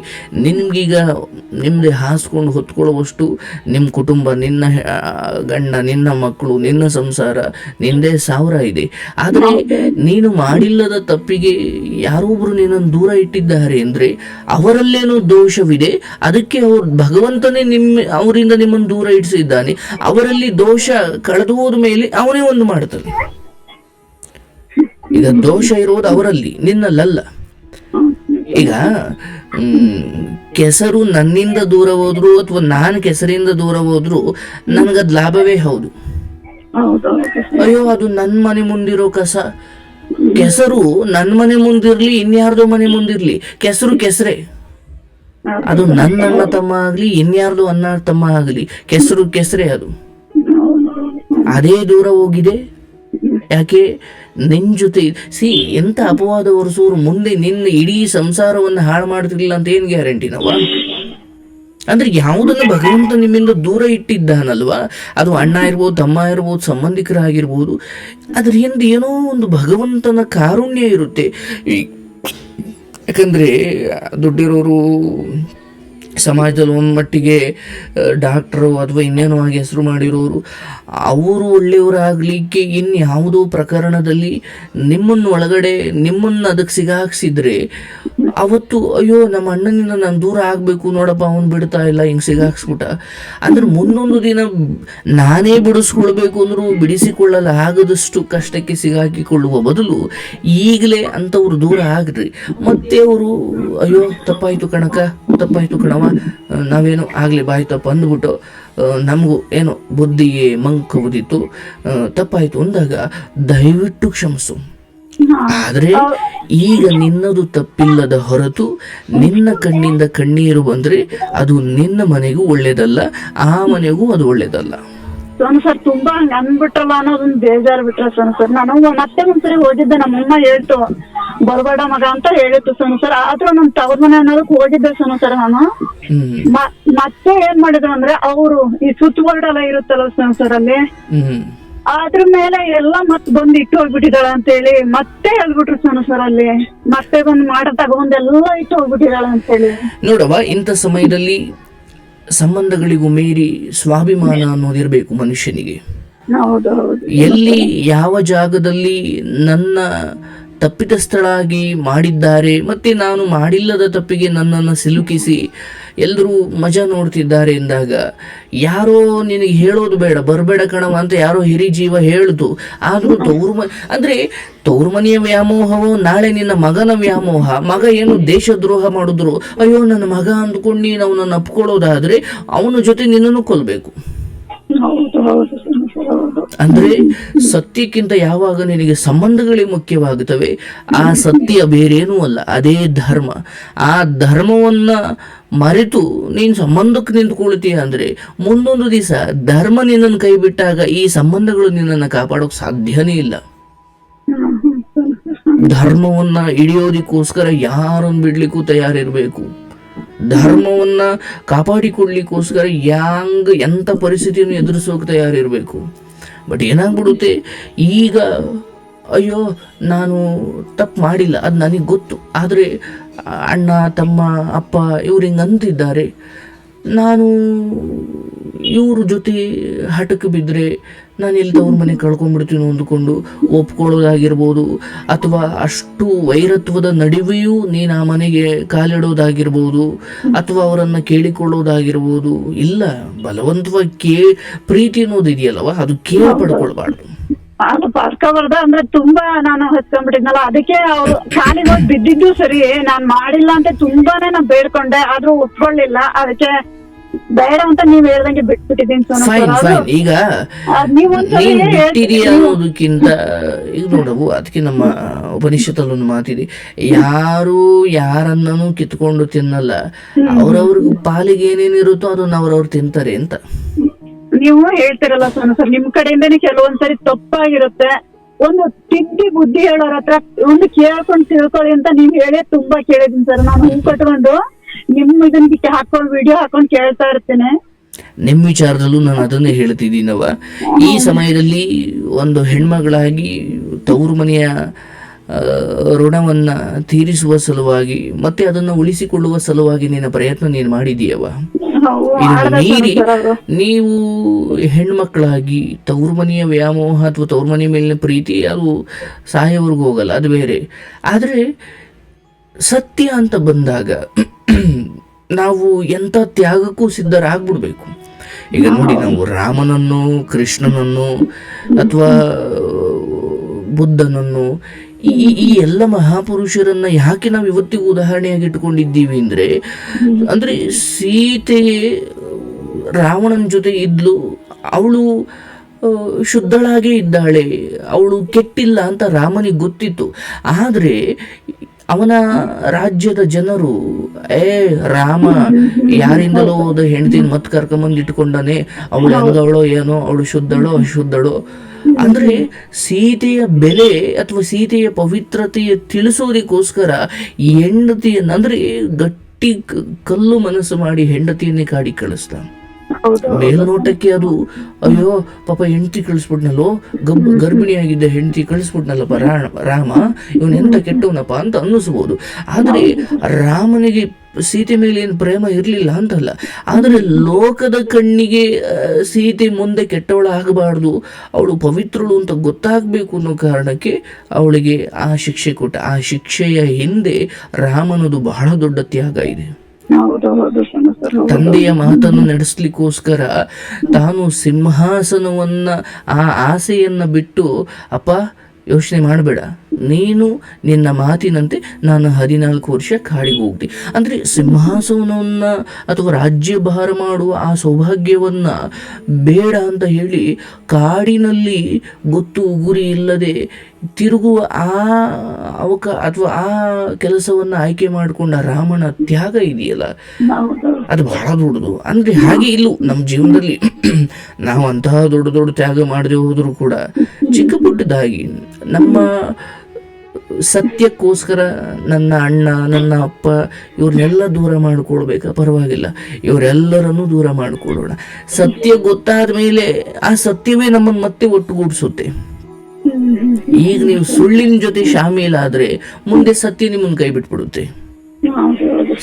ನಿಮ್ಗೀಗ ನಿಮ್ಮದೇ ಹಾಸ್ಕೊಂಡು ಹೊತ್ಕೊಳ್ಳುವಷ್ಟು ನಿಮ್ಮ ಕುಟುಂಬ, ನಿನ್ನ ಗಂಡ, ನಿನ್ನ ಮಕ್ಕಳು, ನಿನ್ನ ಸಂಸಾರ, ನಿಂದೇ 1000 ಇದೆ. ಆದರೆ ನೀನು ಮಾಡಿಲ್ಲದ ತಪ್ಪಿಗೆ ಯಾರೊಬ್ರು ನಿನ್ನನ್ನು ದೂರ ಇಟ್ಟಿದ್ದಾರೆ ಅಂದ್ರೆ ಅವರಲ್ಲೇನೋ ದೋಷವಿದೆ. ಅದಕ್ಕೆ ಭಗವಂತನೇ ಅವರಿಂದ ನಿಮ್ಮನ್ನು ದೂರ ಇಡಿಸಿದ್ದಾನೆ. ಅವರಲ್ಲಿ ದೋಷ ಕಳೆದು ಹೋದ ಮೇಲೆ ಅವನೇ ಒಂದು ಮಾಡ್ತಾನೆ. ಈಗ ದೋಷ ಇರೋದು ಅವರಲ್ಲಿ, ನಿನ್ನಲ್ಲಲ್ಲ. ಈಗ ಕೆಸರು ನನ್ನಿಂದ ದೂರ ಹೋದ್ರು ಅಥವಾ ನಾನು ಕೆಸರಿಂದ ದೂರ ಹೋದ್ರು ನನಗದ್ ಲಾಭವೇ ಹೌದು. ಅಯ್ಯೋ ಅದು ನನ್ನ ಮನೆ ಮುಂದಿರೋ ಕಸ, ಕೆಸರು ನನ್ನ ಮನೆ ಮುಂದಿರ್ಲಿ ಇನ್ಯಾರ್ದೋ ಮನೆ ಮುಂದಿರ್ಲಿ, ಕೆಸರು ಕೆಸರೇ. ಅದು ನನ್ನ ಅಣ್ಣ ತಮ್ಮ ಆಗ್ಲಿ ಇನ್ಯಾರ್ದು ಅಣ್ಣ ತಮ್ಮ ಆಗ್ಲಿ, ಕೆಸರು ಕೆಸರೇ. ಅದು ಅದೇ ದೂರ ಹೋಗಿದೆ. ಯಾಕೆ? ನಿನ್ ಜೊತೆ ಎಂತ ಅಪವಾದ ಹೊರಸೋರು ಮುಂದೆ ನಿನ್ನ ಇಡೀ ಸಂಸಾರವನ್ನು ಹಾಳು ಮಾಡ್ತಿರ್ಲಿಲ್ಲ ಅಂತ ಏನ್ ಗ್ಯಾರಂಟಿ ನಾವ? ಅಂದ್ರೆ ಯಾವುದನ್ನು ಭಗವಂತ ನಿಮ್ಮಿಂದ ದೂರ ಇಟ್ಟಿದ್ದಾನಲ್ವಾ, ಅದು ಅಣ್ಣ ಇರ್ಬೋದು, ತಮ್ಮ ಇರ್ಬೋದು, ಸಂಬಂಧಿಕರಾಗಿರ್ಬೋದು, ಅದ್ರ ಹಿಂದೆ ಏನೋ ಒಂದು ಭಗವಂತನ ಕಾರುಣ್ಯ ಇರುತ್ತೆ. ಯಾಕಂದ್ರೆ ದುಡ್ಡಿರೋರು ಸಮಾಜದಲ್ಲಿ ಒಂದು ಮಟ್ಟಿಗೆ ಡಾಕ್ಟ್ರು ಅಥವಾ ಇನ್ನೇನೋ ಆಗಿ ಹೆಸರು ಮಾಡಿರೋರು, ಅವರು ಒಳ್ಳೆಯವರಾಗಲಿಕ್ಕೆ ಇನ್ಯಾವುದೋ ಪ್ರಕರಣದಲ್ಲಿ ನಿಮ್ಮನ್ನು ಒಳಗಡೆ ನಿಮ್ಮನ್ನು ಅದಕ್ಕೆ ಸಿಗಾಕ್ಸಿದ್ರೆ ಅವತ್ತು ಅಯ್ಯೋ ನಮ್ಮ ಅಣ್ಣನಿಂದ ನಾನು ದೂರ ಆಗಬೇಕು ನೋಡಪ್ಪ, ಅವನು ಬಿಡ್ತಾ ಇಲ್ಲ, ಹಿಂಗೆ ಸಿಗಾಕ್ಸ್ಬಿಟ್ಟ ಅಂದ್ರೆ ಮುಂದೊಂದು ದಿನ ನಾನೇ ಬಿಡಿಸ್ಕೊಳ್ಬೇಕು ಅಂದ್ರೂ ಬಿಡಿಸಿಕೊಳ್ಳಲು ಆಗದಷ್ಟು ಕಷ್ಟಕ್ಕೆ ಸಿಗಾಕಿಕೊಳ್ಳುವ ಬದಲು ಈಗಲೇ ಅಂಥವ್ರು ದೂರ ಆಗ್ರಿ. ಮತ್ತೆ ಅವರು ಅಯ್ಯೋ ತಪ್ಪಾಯ್ತು ಕಣಕ, ತಪ್ಪಾಯ್ತು ಕಣವ, ನಾವೇನು ಆಗಲಿ ಬಾಯಿ ತಪ್ಪು ಅಂದ್ಬಿಟ್ಟು ನಮಗೂ ಏನೋ ಬುದ್ಧಿಗೆ ಮಂಕ ಉದಿತು, ತಪ್ಪಾಯ್ತು ಅಂದಾಗ ದಯವಿಟ್ಟು ಕ್ಷಮಿಸು. ಆದ್ರೆ ಈಗ ನಿನ್ನದು ತಪ್ಪಿಲ್ಲದ ಹೊರತು ನಿನ್ನ ಕಣ್ಣಿಂದ ಕಣ್ಣೀರು ಬಂದ್ರೆ ಅದು ನಿನ್ನ ಮನೆಗೂ ಒಳ್ಳೇದಲ್ಲ, ಆ ಮನೆಗೂ ಅದು ಒಳ್ಳೇದಲ್ಲ. ಸೋನು ಸರ್ ತುಂಬಾ ಹಂಗ ಅನ್ಬಿಟ್ರಲ್ಲ ಅನ್ನೋದೊಂದು ಬೇಜಾರು ಬಿಟ್ರ ಸೋನು ಸರ್. ನಾನು ಮತ್ತೆ ಒಂದ್ಸರಿ ಹೋಗಿದ್ದೆ, ನಮ್ಮಮ್ಮ ಹೇಳ್ತು ಬರ್ಬೇಡ ಮಗ ಅಂತ ಹೇಳಿತ್ತು ಸೋನು ಸರ್. ಆದ್ರೂ ನಮ್ ತವ್ರ ಮನೆ ಅನ್ನೋದಕ್ಕೆ ಹೋಗಿದ್ದೆ ಸೋನು ಸರ್. ನಾನು ಮತ್ತೆ ಏನ್ ಮಾಡಿದ್ರು ಅಂದ್ರೆ ಅವರು ಈ ಸ್ವಿಚ್ ಬೋರ್ಡ್ ಎಲ್ಲ ಇರುತ್ತಲ್ಲ ಸೋನು ಸರ್, ಅಲ್ಲಿ ಅದ್ರ ಮೇಲೆ ಎಲ್ಲ ಮತ್ ಬಂದು ಇಟ್ಟು ಹೋಗ್ಬಿಟ್ಟಿದಾಳ ಅಂತ ಹೇಳಿ ಮತ್ತೆ ಹೇಳ್ಬಿಟ್ರು ಸೋನು ಸರ್. ಅಲ್ಲಿ ಮತ್ತೆ ಬಂದು ಮಾಡ ತಗೊಂಡೆಲ್ಲ ಇಟ್ಟು ಹೋಗ್ಬಿಟ್ಟಿದಾಳ ಅಂತ ಹೇಳಿ. ನೋಡವ, ಇಂಥ ಸಮಯದಲ್ಲಿ ಸಂಬಂಧಗಳಿಗೂ ಮೀರಿ ಸ್ವಾಭಿಮಾನ ಅನ್ನೋದಿರ್ಬೇಕು ಮನುಷ್ಯನಿಗೆ. ಎಲ್ಲಿ ಯಾವ ಜಾಗದಲ್ಲಿ ನನ್ನ ತಪ್ಪಿತಸ್ಥಳಾಗಿ ಮಾಡಿದ್ದಾರೆ, ಮತ್ತೆ ನಾನು ಮಾಡಿಲ್ಲದ ತಪ್ಪಿಗೆ ನನ್ನನ್ನು ಸಿಲುಕಿಸಿ ಎಲ್ಲರೂ ಮಜಾ ನೋಡ್ತಿದ್ದಾರೆ ಎಂದಾಗ ಯಾರೋ ನಿನಗೆ ಹೇಳೋದು ಬೇಡ, ಬರಬೇಡ ಕಣವ ಅಂತ ಯಾರೋ ಹಿರಿ ಜೀವ ಹೇಳ್ತು. ಆದರೂ ತವರು ಮನೆಯ ವ್ಯಾಮೋಹವೋ ನಾಳೆ ನಿನ್ನ ಮಗನ ವ್ಯಾಮೋಹ. ಮಗ ಏನು ದೇಶದ್ರೋಹ ಮಾಡಿದ್ರು, ಅಯ್ಯೋ ನನ್ನ ಮಗ ಅಂದ್ಕೊಂಡು ನೀನು ಅವನನ್ನು ಅಪ್ಕೊಳ್ಳೋದಾದ್ರೆ ಅವನ ಜೊತೆ ನಿನ್ನನ್ನು ಕೊಲ್ಬೇಕು. ಹೌದು ಹೌದು ಸರ್, ಹೌದು. ಅಂದ್ರೆ ಸತ್ಯಕ್ಕಿಂತ ಯಾವಾಗ ನಿನಗೆ ಸಂಬಂಧಗಳೇ ಮುಖ್ಯವಾಗುತ್ತವೆ, ಆ ಸತ್ಯ ಬೇರೇನೂ ಅಲ್ಲ, ಅದೇ ಧರ್ಮ. ಆ ಧರ್ಮವನ್ನ ಮರೆತು ನೀನು ಸಂಬಂಧಕ್ಕೆ ನಿಂತ್ಕೊಳ್ತೀಯ ಅಂದ್ರೆ ಮುಂದೊಂದು ದಿವಸ ಧರ್ಮ ನಿನ್ನನ್ನು ಕೈ ಬಿಟ್ಟಾಗ ಈ ಸಂಬಂಧಗಳು ನಿನ್ನನ್ನು ಕಾಪಾಡೋಕೆ ಸಾಧ್ಯನೇ ಇಲ್ಲ. ಧರ್ಮವನ್ನ ಹಿಡಿಯೋದಕ್ಕೋಸ್ಕರ ಯಾರನ್ನು ಬಿಡ್ಲಿಕ್ಕೂ ತಯಾರಿರ್ಬೇಕು. ಧರ್ಮವನ್ನ ಕಾಪಾಡಿಕೊಳ್ಳಿಕ್ಕೋಸ್ಕರ ಎಂಥ ಪರಿಸ್ಥಿತಿಯನ್ನು ಎದುರಿಸೋಕೆ ತಯಾರಿರಬೇಕು. ಬಟ್ ಏನಾಗ್ಬಿಡುತ್ತೆ ಈಗ, ಅಯ್ಯೋ ನಾನು ತಪ್ಪು ಮಾಡಿಲ್ಲ, ಅದು ನನಗೆ ಗೊತ್ತು, ಆದರೆ ಅಣ್ಣ ತಮ್ಮ ಅಪ್ಪ ಇವ್ರು ಹಿಂಗೆ ಅಂತಿದ್ದಾರೆ, ನಾನು ಇವ್ರ ಜೊತೆ ಹಠಕ್ಕೆ ಬಿದ್ದರೆ ನಾನು ಎಲ್ಲಿ ತವ್ರ ಮನೆ ಕಳ್ಕೊಂಡ್ಬಿಡ್ತೀನಿ ಅಂದ್ಕೊಂಡು ಒಪ್ಕೊಳ್ಳೋದಾಗಿರ್ಬೋದು, ಅಥವಾ ಅಷ್ಟು ವೈರತ್ವದ ನಡುವೆಯೂ ನೀನು ಆ ಮನೆಗೆ ಕಾಲಿಡೋದಾಗಿರ್ಬೋದು, ಅಥವಾ ಅವರನ್ನು ಕೇಳಿಕೊಳ್ಳೋದಾಗಿರ್ಬೋದು. ಇಲ್ಲ, ಬಲವಂತವಾಗಿ ಪ್ರೀತಿ ಅನ್ನೋದು ಇದೆಯಲ್ಲವ, ಅದು ಕೇಳಿ ಪಡ್ಕೊಳ್ಬಾರ್ದು. ಅದು ಪಡ್ಕೋಬಾರ್ದು ಅಂದ್ರೆ ತುಂಬಾ ನಾನು ಹಚ್ಕೊಂಡ್ಬಿಟ್ಟಿದ್ನಲ್ಲ, ಅದಕ್ಕೆ ಅವ್ರು ಕಾಲಿಗೆ ಹೋಗಿ ಬಿದ್ದಿದ್ದು ಸರಿ, ನಾನ್ ಮಾಡಿಲ್ಲ ಅಂತ ತುಂಬಾನೇ ನಾನ್ ಬೇಡ್ಕೊಂಡೆ, ಆದ್ರೂ ಒಪ್ಕೊಳ್ಳಿಲ್ಲ. ಅದಕ್ಕೆ ಬೇಡ ಅಂತ ನೀವ್ ಹೇಳ್ದಂಗೆ ಬಿಟ್ಬಿಟ್ಟಿದ್ದೀನಿ. Fine fine. ಈಗ ನೀನ್ ಬಿಟ್ಟಿದೀಯ ಅನ್ನೋದಕ್ಕಿಂತ ಈಗ ನೋಡವು, ಅದಕ್ಕೆ ನಮ್ಮ ಉಪನಿಷತ್ತಲ್ಲಿ ಒಂದು ಮಾತಿದೆ, ಯಾರು ಯಾರನ್ನೂ ಕಿತ್ಕೊಂಡು ತಿನ್ನಲ್ಲ, ಅವ್ರವ್ರಿಗೆ ಪಾಲಿಗೆ ಏನೇನಿರುತ್ತೋ ಅದನ್ನ ಅವ್ರವ್ರು ತಿಂತಾರೆ ಅಂತ ನೀವು ಹೇಳ್ತಿರಲ್ಲ ಸರ್. ನಿಮ್ ಕಡೆಯಿಂದನೇ ಕೆಲವೊಂದ್ಸರಿ ತಪ್ಪಾಗಿರುತ್ತೆ, ಒಂದು ತಿದ್ದಿ ಬುದ್ಧಿ ಹೇಳೋರ ಹತ್ರ ಒಂದು ಕೇಳ್ಕೊಂಡು ತಿಳ್ಕೊಳ್ಳಿ ಅಂತ ನೀವ್ ಹೇಳಿ ತುಂಬಾ ಕೇಳಿದೀನಿ ಸರ್. ನಾನು ಹೂ ಕಟ್ಕೊಂಡು ನಿಮ್ ಇದನ್ನ ಹಾಕೊಂಡು ವಿಡಿಯೋ ಹಾಕೊಂಡು ಕೇಳ್ತಾ ಇರ್ತೇನೆ. ನಿಮ್ಮ ವಿಚಾರದಲ್ಲೂ ನಾನು ಅದನ್ನೇ ಹೇಳ್ತಿದ್ದೀನವ. ಈ ಸಮಯದಲ್ಲಿ ಒಂದು ಹೆಣ್ಮಗಳಾಗಿ ತವರು ಮನೆಯ ಋಣವನ್ನ ತೀರಿಸುವ ಸಲುವಾಗಿ ಮತ್ತೆ ಅದನ್ನು ಉಳಿಸಿಕೊಳ್ಳುವ ಸಲುವಾಗಿ ನಿನ್ನ ಪ್ರಯತ್ನ ನೀನು ಮಾಡಿದೀಯವ. ಇದನ್ನು ಮೀರಿ ನೀವು ಹೆಣ್ಮಕ್ಳಾಗಿ ತವರು ಮನೆಯ ವ್ಯಾಮೋಹ ಅಥವಾ ತವರು ಮನೆಯ ಮೇಲಿನ ಪ್ರೀತಿ ಅದು ಸಾಯೋವರೆಗೂ ಹೋಗಲ್ಲ, ಅದು ಬೇರೆ. ಆದರೆ ಸತ್ಯ ಅಂತ ಬಂದಾಗ ನಾವು ಎಂಥ ತ್ಯಾಗಕ್ಕೂ ಸಿದ್ಧರಾಗ್ಬಿಡ್ಬೇಕು. ಈಗ ನೋಡಿ, ನಾವು ರಾಮನನ್ನು, ಕೃಷ್ಣನನ್ನು ಅಥವಾ ಬುದ್ಧನನ್ನು, ಈ ಎಲ್ಲ ಮಹಾಪುರುಷರನ್ನ ಯಾಕೆ ನಾವು ಇವತ್ತಿಗೂ ಉದಾಹರಣೆಯಾಗಿ ಇಟ್ಕೊಂಡಿದ್ದೀವಿ ಅಂದ್ರೆ ಸೀತೆ ರಾವಣನ ಜೊತೆ ಇದ್ಲು, ಅವಳು ಶುದ್ಧಳಾಗೇ ಇದ್ದಾಳೆ, ಅವಳು ಕೆಟ್ಟಿಲ್ಲ ಅಂತ ರಾಮನಿಗೆ ಗೊತ್ತಿತ್ತು. ಆದರೆ ಅವನ ರಾಜ್ಯದ ಜನರು ರಾಮ ಯಾರಿಂದಲೋ ಹೋದ ಹೆಂಡತಿನ ಮತ್ತೆ ಕರ್ಕೊಂಬಂದು ಇಟ್ಕೊಂಡಾನೆ, ಅವಳು ಹೆಂಗವಳೋ ಏನೋ, ಅವಳು ಶುದ್ಧಳೋ ಅಶುದ್ಧಳೋ. ಅಂದ್ರೆ ಸೀತೆಯ ಬೆಲೆ ಅಥವಾ ಸೀತೆಯ ಪವಿತ್ರತೆಯ ತಿಳಿಸೋದಕ್ಕೋಸ್ಕರ ಹೆಂಡತಿಯನ್ನ ಅಂದ್ರೆ ಗಟ್ಟಿ ಕಲ್ಲು ಮನಸ್ಸು ಮಾಡಿ ಹೆಂಡತಿಯನ್ನೇ ಕಾಡಿ ಕಳಿಸ್ತಾನೆ. ಮೇಲ್ನೋಟಕ್ಕೆ ಅದು ಅಯ್ಯೋ ಪಾಪ ಹೆಂಡತಿ ಕಳಿಸ್ಬಿಟ್ನಲ್ಲೋ, ಗರ್ಭಿಣಿಯಾಗಿದ್ದ ಹೆಂಡತಿ ಕಳಿಸ್ಬಿಟ್ನಲ್ಲಪ್ಪ ರಾಮ, ಇವನ್ ಎಂತ ಕೆಟ್ಟವನಪ್ಪ ಅಂತ ಅನ್ನಿಸ್ಬೋದು. ಆದ್ರೆ ರಾಮನಿಗೆ ಸೀತೆ ಮೇಲೆ ಏನು ಪ್ರೇಮ ಇರಲಿಲ್ಲ ಅಂತಲ್ಲ, ಆದರೆ ಲೋಕದ ಕಣ್ಣಿಗೆ ಸೀತೆ ಮುಂದೆ ಕೆಟ್ಟವಳಾಗಬಾರ್ದು, ಅವಳು ಪವಿತ್ರಳು ಅಂತ ಗೊತ್ತಾಗಬೇಕು ಅನ್ನೋ ಕಾರಣಕ್ಕೆ ಅವಳಿಗೆ ಆ ಶಿಕ್ಷೆ ಕೊಟ್ಟ. ಆ ಶಿಕ್ಷೆಯ ಹಿಂದೆ ರಾಮನದು ಬಹಳ ದೊಡ್ಡ ತ್ಯಾಗ ಇದೆ. ತಂದೆಯ ಮಾತನ್ನು ನಡೆಸಲಿಕ್ಕೋಸ್ಕರ ತಾನು ಸಿಂಹಾಸನವನ್ನ ಆ ಆಸೆಯನ್ನ ಬಿಟ್ಟು, ಅಪ್ಪ ಯೋಚನೆ ಮಾಡಬೇಡ, ನೀನು ನಿನ್ನ ಮಾತಿನಂತೆ ನಾನು 14 ವರ್ಷ ಕಾಡಿಗೆ ಹೋಗ್ತೀನಿ ಅಂದರೆ ಸಿಂಹಾಸನವನ್ನ ಅಥವಾ ರಾಜ್ಯಭಾರ ಮಾಡುವ ಆ ಸೌಭಾಗ್ಯವನ್ನ ಬೇಡ ಅಂತ ಹೇಳಿ ಕಾಡಿನಲ್ಲಿ ಗೊತ್ತು ಗುರಿ ಇಲ್ಲದೆ ತಿರುಗುವ ಆ ಅಥವಾ ಆ ಕೆಲಸವನ್ನ ಆಯ್ಕೆ ಮಾಡಿಕೊಂಡ ರಾಮನ ತ್ಯಾಗ ಇದೆಯಲ್ಲ, ಅದು ಬಹಳ ದೊಡ್ಡದು. ಅಂದ್ರೆ ಹಾಗೆ ಇಲ್ಲೂ ನಮ್ಮ ಜೀವನದಲ್ಲಿ ನಾವು ಅಂತಹ ದೊಡ್ಡ ದೊಡ್ಡ ತ್ಯಾಗ ಮಾಡದೆ ಹೋದರೂ ಕೂಡ ಚಿಕ್ಕ ಪುಟ್ಟದಾಗಿ ನಮ್ಮ ಸತ್ಯಕ್ಕೋಸ್ಕರ ನನ್ನ ಅಣ್ಣ, ನನ್ನ ಅಪ್ಪ ಇವ್ರನ್ನೆಲ್ಲ ದೂರ ಮಾಡಿಕೊಳ್ಬೇಕಾ? ಪರವಾಗಿಲ್ಲ, ಇವರೆಲ್ಲರನ್ನೂ ದೂರ ಮಾಡಿಕೊಳ್ಳೋಣ. ಸತ್ಯ ಗೊತ್ತಾದ ಮೇಲೆ ಆ ಸತ್ಯವೇ ನಮ್ಮನ್ನು ಮತ್ತೆ ಒಟ್ಟುಗೂಡಿಸುತ್ತೆ. ಈಗ ನೀವು ಸುಳ್ಳಿನ ಜೊತೆ ಶಾಮೀಲಾದ್ರೆ ಮುಂದೆ ಸತ್ಯ ನಿಮ್ಮನ್ನು ಕೈ ಬಿಟ್ಬಿಡುತ್ತೆ.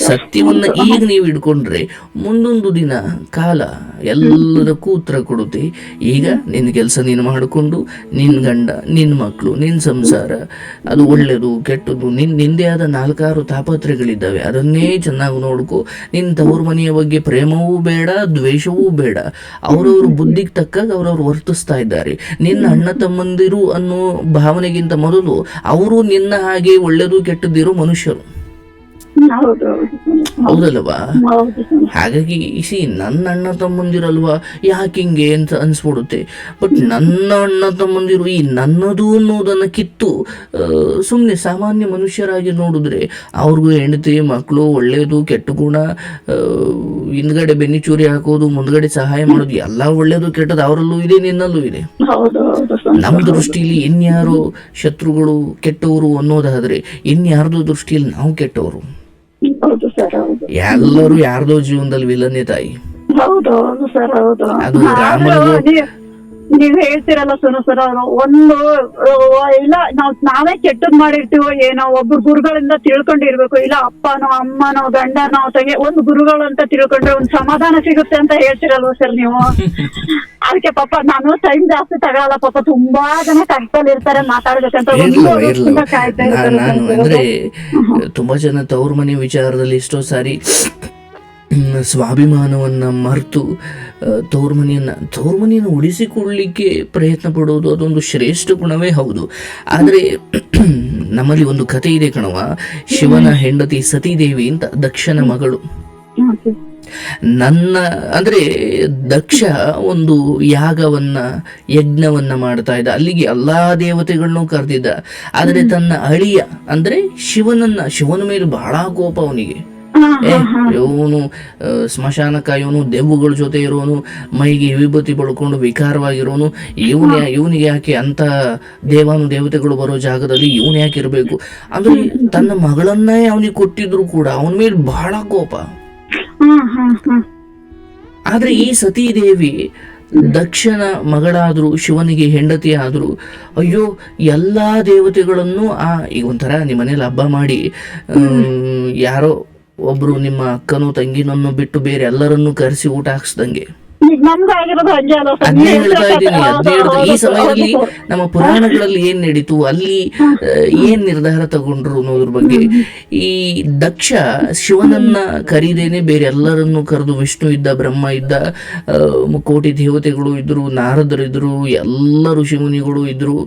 ಸತ್ಯವನ್ನ ಈಗ ನೀವು ಇಟ್ಕೊಂಡ್ರೆ ಮುಂದೊಂದು ದಿನ ಕಾಲ ಎಲ್ಲದಕ್ಕೂ ಉತ್ತರ ಕೊಡುತ್ತೆ. ಈಗ ನಿನ್ನ ಕೆಲಸ ನೀನು ಮಾಡಿಕೊಂಡು ನಿನ್ನ ಗಂಡ, ನಿನ್ನ ಮಕ್ಕಳು, ನಿನ್ನ ಸಂಸಾರ, ಅದು ಒಳ್ಳೆಯದು ಕೆಟ್ಟದ್ದು, ನಿಂದೇ ಆದ 4-6 ತಾಪತ್ರೆಗಳಿದ್ದಾವೆ, ಅದನ್ನೇ ಚೆನ್ನಾಗಿ ನೋಡ್ಕೊ. ನಿನ್ನ ತವರು ಮನೆಯ ಬಗ್ಗೆ ಪ್ರೇಮವೂ ಬೇಡ, ದ್ವೇಷವೂ ಬೇಡ. ಅವರವ್ರ ಬುದ್ಧಿಗೆ ತಕ್ಕಾಗ ಅವ್ರವ್ರು ವರ್ತಿಸ್ತಾ ಇದ್ದಾರೆ. ನಿನ್ನ ಅಣ್ಣ ತಮ್ಮಂದಿರು ಅನ್ನೋ ಭಾವನೆಗಿಂತ ಮೊದಲು ಅವರು ನಿನ್ನ ಹಾಗೆ ಒಳ್ಳೆಯದು ಕೆಟ್ಟದ್ದಿರೋ ಮನುಷ್ಯರು, ಹೌದು ಹೌದಲ್ವಾ? ಹೌದು ಹಾಗಾಗಿ ನನ್ನ ಅಣ್ಣ ತಮ್ಮಂದಿರಲ್ವಾ ಯಾಕೆ ಹಿಂಗೆ ಅಂತ ಅನ್ಸ್ಬಿಡುತ್ತೆ. ಬಟ್ ನನ್ನ ಅಣ್ಣ ತಮ್ಮಂದಿರು ಈ ನನ್ನದು ಅನ್ನೋದನ್ನ ಕಿತ್ತು ಸುಮ್ಮನೆ ಸಾಮಾನ್ಯ ಮನುಷ್ಯರಾಗಿ ನೋಡಿದ್ರೆ ಅವ್ರಿಗೂ ಹೆಂಡತಿ ಮಕ್ಕಳು, ಒಳ್ಳೇದು ಕೆಟ್ಟ ಗುಣ, ಹಿಂದ್ಗಡೆ ಬೆನ್ನಿಚೂರಿ ಹಾಕೋದು, ಮುಂದ್ಗಡೆ ಸಹಾಯ ಮಾಡೋದು, ಎಲ್ಲ ಒಳ್ಳೇದು ಕೆಟ್ಟದ್ದು ಅವರಲ್ಲೂ ಇದೆ, ನಿನ್ನಲ್ಲೂ ಇದೆ. ನಮ್ಮ ದೃಷ್ಟಿಯಲ್ಲಿ ಇನ್ಯಾರೋ ಶತ್ರುಗಳು ಕೆಟ್ಟವರು ಅನ್ನೋದಾದ್ರೆ ಇನ್ಯಾರ್ದೋ ದೃಷ್ಟಿಯಲ್ಲಿ ನಾವು ಕೆಟ್ಟವರು. ಎಲ್ಲರೂ ಯಾರ್ದೋ ಜೀವನದಲ್ಲಿ ವಿಲನ್ನೇ ತಾಯಿ. ಹೌದು ಸರ್, ಹೌದು. ಅದು ರಾಮನಿಗೂ ನೀವ್ ಹೇಳ್ತಿರಲ್ಲ ಸೋನು ಸರ್, ಅವರು ಒಂದು ಇಲ್ಲ ನಾವೇ ಕೆಟ್ಟದ್ ಮಾಡಿರ್ತೀವೋ ಏನೋ, ಒಬ್ರು ಗುರುಗಳಿಂದ ತಿಳ್ಕೊಂಡಿರ್ಬೇಕು, ಇಲ್ಲ ಅಪ್ಪನೋ ಅಮ್ಮನೋ ಗಂಡನೋ ತಂಗಿ ಒಂದು ಗುರುಗಳು ಅಂತ ತಿಳ್ಕೊಂಡ್ರೆ ಒಂದ್ ಸಮಾಧಾನ ಸಿಗುತ್ತೆ ಅಂತ ಹೇಳ್ತಿರಲ್ವ ಸರ್ ನೀವು. ಅದಕ್ಕೆ ಪಾಪ ನಾನು ಟೈಮ್ ಜಾಸ್ತಿ ತಗೊಳಲ್ಲ, ಪಾಪ ತುಂಬಾ ಜನ ಕಷ್ಟದಲ್ಲಿ ಇರ್ತಾರೆ, ಮಾತಾಡ್ಬೇಕಂತ ಕಾಯ್ತಾ ನಾನು ಅಂದ್ರೆ ತುಂಬಾ ಜನ ತವ್ರ ಮನೆ ವಿಚಾರದಲ್ಲಿ ಎಷ್ಟೋ ಸಾರಿ ಸ್ವಾಭಿಮಾನವನ್ನ ಮರೆತು ತವ್ರ ಮನೆಯನ್ನು ಉಳಿಸಿಕೊಳ್ಳಲಿಕ್ಕೆ ಪ್ರಯತ್ನ ಪಡೋದು ಅದೊಂದು ಶ್ರೇಷ್ಠ ಗುಣವೇ ಹೌದು. ಆದರೆ ನಮ್ಮಲ್ಲಿ ಒಂದು ಕಥೆ ಇದೆ ಕಣವ, ಶಿವನ ಹೆಂಡತಿ ಸತೀದೇವಿ ಅಂತ, ದಕ್ಷನ ಮಗಳು. ಅಂದ್ರೆ ದಕ್ಷ ಒಂದು ಯಜ್ಞವನ್ನ ಮಾಡ್ತಾ ಇದ್ದ, ಅಲ್ಲಿಗೆ ಎಲ್ಲಾ ದೇವತೆಗಳನ್ನೂ ಕರೆದಿದ್ದ. ಆದರೆ ತನ್ನ ಅಳಿಯ ಅಂದ್ರೆ ಶಿವನ ಮೇಲೆ ಬಹಳ ಕೋಪ ಅವನಿಗೆ. ಇವನು ಸ್ಮಶಾನಕ್ಕಾಯವನು, ದೆವ್ವಗಳ ಜೊತೆ ಇರೋನು, ಮೈಗೆ ವಿಭೂತಿ ಬಳ್ಕೊಂಡು ವಿಕಾರವಾಗಿರೋನು, ಇವನಿಗೆ ಯಾಕೆ ಅಂತ ದೇವತೆಗಳು ಬರೋ ಜಾಗದಲ್ಲಿ ಇವನು ಯಾಕೆ ಇರಬೇಕು ಅಂದ್ರೆ ತನ್ನ ಮಗಳನ್ನೇ ಅವನಿಗೆ ಕೊಟ್ಟಿದ್ರು ಕೂಡ ಅವನ ಮೇಲೆ ಬಹಳ ಕೋಪ. ಆದ್ರೆ ಈ ಸತೀದೇವಿ ದಕ್ಷನ ಮಗಳಾದ್ರು, ಶಿವನಿಗೆ ಹೆಂಡತಿ ಆದ್ರು, ಅಯ್ಯೋ ಎಲ್ಲಾ ದೇವತೆಗಳನ್ನು ಈಗ ಒಂಥರ ನಿಮ್ಮ ಮನೇಲಿ ಹಬ್ಬ ಮಾಡಿ ಯಾರೋ ಒಬ್ರು ನಿಮ್ಮ ಅಕ್ಕನೋ ತಂಗಿನನ್ನು ಬಿಟ್ಟು ಬೇರೆ ಎಲ್ಲರನ್ನೂ ಕರೆಸಿ ಊಟ ಹಾಕ್ಸ್ದಂಗೆ ಈ ಸಮಯದಲ್ಲಿ ನಮ್ಮ ಪುರಾಣಗಳಲ್ಲಿ ಏನ್ ನಡೀತು, ಅಲ್ಲಿ ಏನ್ ನಿರ್ಧಾರ ತಗೊಂಡ್ರು ಅನ್ನೋದ್ರ ಬಗ್ಗೆ. ಈ ದಕ್ಷ ಶಿವನನ್ನ ಕರೀದೇನೆ ಬೇರೆ ಎಲ್ಲರನ್ನು ಕರೆದು, ವಿಷ್ಣು ಇದ್ದ, ಬ್ರಹ್ಮ ಇದ್ದ, ಕೋಟಿ ದೇವತೆಗಳು ಇದ್ರು, ನಾರದರಿದ್ರು, ಎಲ್ಲ ಋಷಿಮುನಿಗಳು ಇದ್ರು.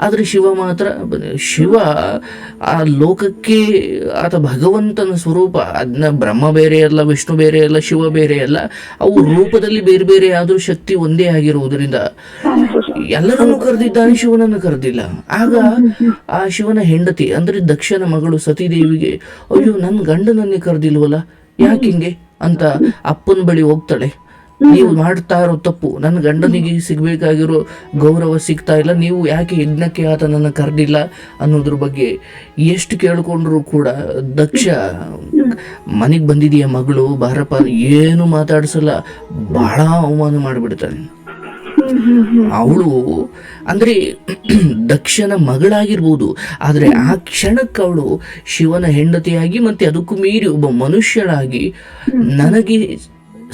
ಆದ್ರೆ ಶಿವ ಆ ಲೋಕಕ್ಕೆ ಆತ ಭಗವಂತನ ಸ್ವರೂಪ. ಅದನ್ನ ಬ್ರಹ್ಮ ಬೇರೆ ಅಲ್ಲ, ವಿಷ್ಣು ಬೇರೆ ಅಲ್ಲ, ಶಿವ ಬೇರೆ ಅಲ್ಲ, ಅವು ರೂಪದಲ್ಲಿ ಬೇರೆ ಬೇರೆ ಆದ್ರೂ ಶಕ್ತಿ ಒಂದೇ ಆಗಿರುವುದರಿಂದ ಎಲ್ಲರನ್ನು ಕರೆದಿದ್ದಾನೆ, ಶಿವನನ್ನು ಕರೆದಿಲ್ಲ. ಆಗ ಆ ಶಿವನ ಹೆಂಡತಿ ಅಂದ್ರೆ ದಕ್ಷನ ಮಗಳು ಸತೀದೇವಿಗೆ, ಅಯ್ಯೋ ನನ್ನ ಗಂಡನನ್ನೇ ಕರೆದಿಲ್ವಲ್ಲ, ಯಾಕಿಂಗೆ ಅಂತ ಅಪ್ಪನ ಬಳಿ ಹೋಗ್ತಾಳೆ. ನೀವು ಮಾಡ್ತಾ ಇರೋ ತಪ್ಪು, ನನ್ನ ಗಂಡನಿಗೆ ಸಿಗ್ಬೇಕಾಗಿರೋ ಗೌರವ ಸಿಗ್ತಾ ಇಲ್ಲ, ನೀವು ಯಾಕೆ ಯಜ್ಞಕ್ಕೆ ಆತನನ್ನು ಕರೆದಿಲ್ಲ ಅನ್ನೋದ್ರ ಬಗ್ಗೆ ಎಷ್ಟು ಕೇಳ್ಕೊಂಡ್ರು ಕೂಡ ದಕ್ಷ ಮನೆಗೆ ಬಂದಿದೆಯ ಮಗಳು ಬಾರಪ್ಪ ಏನು ಮಾತಾಡ್ಸಲ್ಲ, ಬಹಳ ಅವಮಾನ ಮಾಡಿಬಿಡ್ತಾನೆ. ಅವಳು ಅಂದ್ರೆ ದಕ್ಷನ ಮಗಳಾಗಿರ್ಬೋದು, ಆದ್ರೆ ಆ ಕ್ಷಣಕ್ಕೆ ಅವಳು ಶಿವನ ಹೆಂಡತಿಯಾಗಿ ಮತ್ತೆ ಅದಕ್ಕೂ ಮೀರಿ ಒಬ್ಬ ಮನುಷ್ಯಳಾಗಿ ನನಗೆ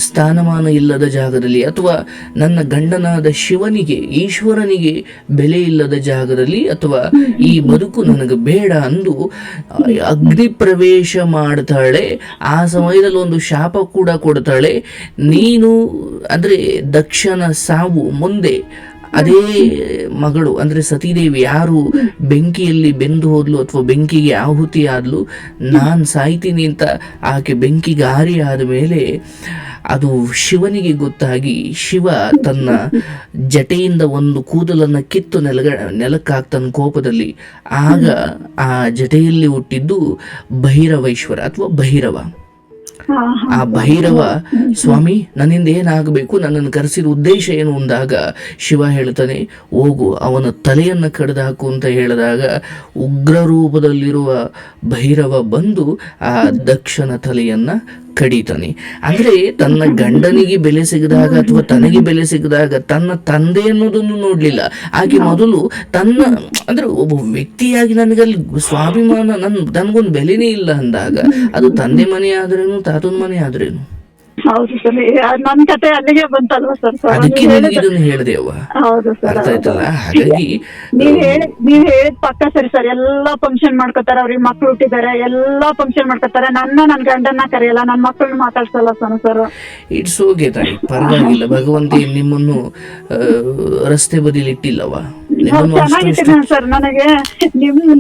ಸ್ಥಾನಮಾನ ಇಲ್ಲದ ಜಾಗದಲ್ಲಿ, ಅಥವಾ ನನ್ನ ಗಂಡನಾದ ಶಿವನಿಗೆ, ಈಶ್ವರನಿಗೆ ಬೆಲೆ ಇಲ್ಲದ ಜಾಗದಲ್ಲಿ, ಅಥವಾ ಈ ಬದುಕು ನನಗೆ ಬೇಡ ಅಂದು ಅಗ್ನಿ ಪ್ರವೇಶ ಮಾಡ್ತಾಳೆ. ಆ ಸಮಯದಲ್ಲಿ ಒಂದು ಶಾಪ ಕೂಡ ಕೊಡ್ತಾಳೆ. ನೀನು ಅಂದ್ರೆ ದಕ್ಷನ ಸಾವು ಮುಂದೆ ಅದೇ ಮಗಳು ಅಂದ್ರೆ ಸತೀದೇವಿ ಯಾರು ಬೆಂಕಿಯಲ್ಲಿ ಬೆಂದು ಹೋದ್ಲು ಅಥವಾ ಬೆಂಕಿಗೆ ಆಹುತಿ ಆದ್ಲು, ನಾನ್ ಸಾಯ್ತೀನಿ ಅಂತ ಆಕೆ ಬೆಂಕಿಗೆ ಆರಿ ಆದ ಮೇಲೆ ಅದು ಶಿವನಿಗೆ ಗೊತ್ತಾಗಿ ಶಿವ ತನ್ನ ಜಟೆಯಿಂದ ಒಂದು ಕೂದಲನ್ನ ಕಿತ್ತು ನೆಲಕ್ಕಾಗ್ತಾನ ಕೋಪದಲ್ಲಿ. ಆಗ ಆ ಜಟೆಯಲ್ಲಿ ಹುಟ್ಟಿದ್ದು ಭೈರವೇಶ್ವರ ಅಥವಾ ಭೈರವ. ಆ ಭೈರವ, ಸ್ವಾಮಿ ನನ್ನಿಂದ ಏನಾಗಬೇಕು, ನನ್ನನ್ನು ಕರೆಸಿದ ಉದ್ದೇಶ ಏನು ಅಂದಾಗ ಶಿವ ಹೇಳ್ತಾನೆ, ಹೋಗು ಅವನ ತಲೆಯನ್ನು ಕಡ್ದು ಹಾಕು ಅಂತ ಹೇಳಿದಾಗ ಉಗ್ರ ರೂಪದಲ್ಲಿರುವ ಭೈರವ ಬಂದು ಆ ದಕ್ಷನ ತಲೆಯನ್ನ ಕಡಿತಾನೆ. ಅಂದ್ರೆ ತನ್ನ ಗಂಡನಿಗೆ ಬೆಲೆ ಸಿಗದಾಗ ಅಥವಾ ತನಗೆ ಬೆಲೆ ಸಿಗದಾಗ ತನ್ನ ತಂದೆ ಅನ್ನೋದನ್ನು ನೋಡ್ಲಿಲ್ಲ ಆಕೆ. ಮೊದಲು ತನ್ನ ಅಂದ್ರೆ ಒಬ್ಬ ವ್ಯಕ್ತಿಯಾಗಿ ನನಗಲ್ಲಿ ಸ್ವಾಭಿಮಾನ, ನನಗೊಂದು ಬೆಲೆನೇ ಇಲ್ಲ ಅಂದಾಗ ಅದು ತಂದೆ ಮನೆ ಆದ್ರೇನು ತಾತನ ಮನೆ ಆದ್ರೇನು. ಹೌದು ಸರ್, ನನ್ ಕತೆ ಅಲ್ಲಿಗೆ ಬಂತಲ್ವಾ ಸರ್. ಅದಕ್ಕೆ ಇದನ್ನು ಹೇಳಿದೆ ಅವ್ವ, ಹೌದು ಸರ್. ಅರ್ಥ ಆಯ್ತಲ್ಲ. ಹಾಗಾಗಿ ನೀವ್ ಹೇಳಿದ್ ಪಕ್ಕ ಸರಿ ಸರ್. ಎಲ್ಲಾ ಫಂಕ್ಷನ್ ಮಾಡ್ಕೊತಾರ, ಅವ್ರಿಗೆ ಮಕ್ಳು ಹುಟ್ಟಿದಾರೆ, ಎಲ್ಲಾ ಫಂಕ್ಷನ್ ಮಾಡ್ಕೊತಾರೆ. ನನ್ ಗಂಡನ್ನ ಕರೆಯಲ್ಲ, ನನ್ ಮಕ್ಕಳನ್ನ ಮಾತಾಡ್ಸಲ್ಲ ಸರ್. ಇಟ್ಸ್ ಓಕೆ ತಾಯಿ, ಪರವಾಗಿಲ್ಲ. ಭಗವಂತ ನಿಮ್ಮನ್ನು ರಸ್ತೆ ಬದಿಲಿ ಇಟ್ಟಿಲ್ಲವ. ಚೆನ್ನಾಗಿಟ್ಟಿದ್ದೇನೆ ಸರ್. ನನಗೆ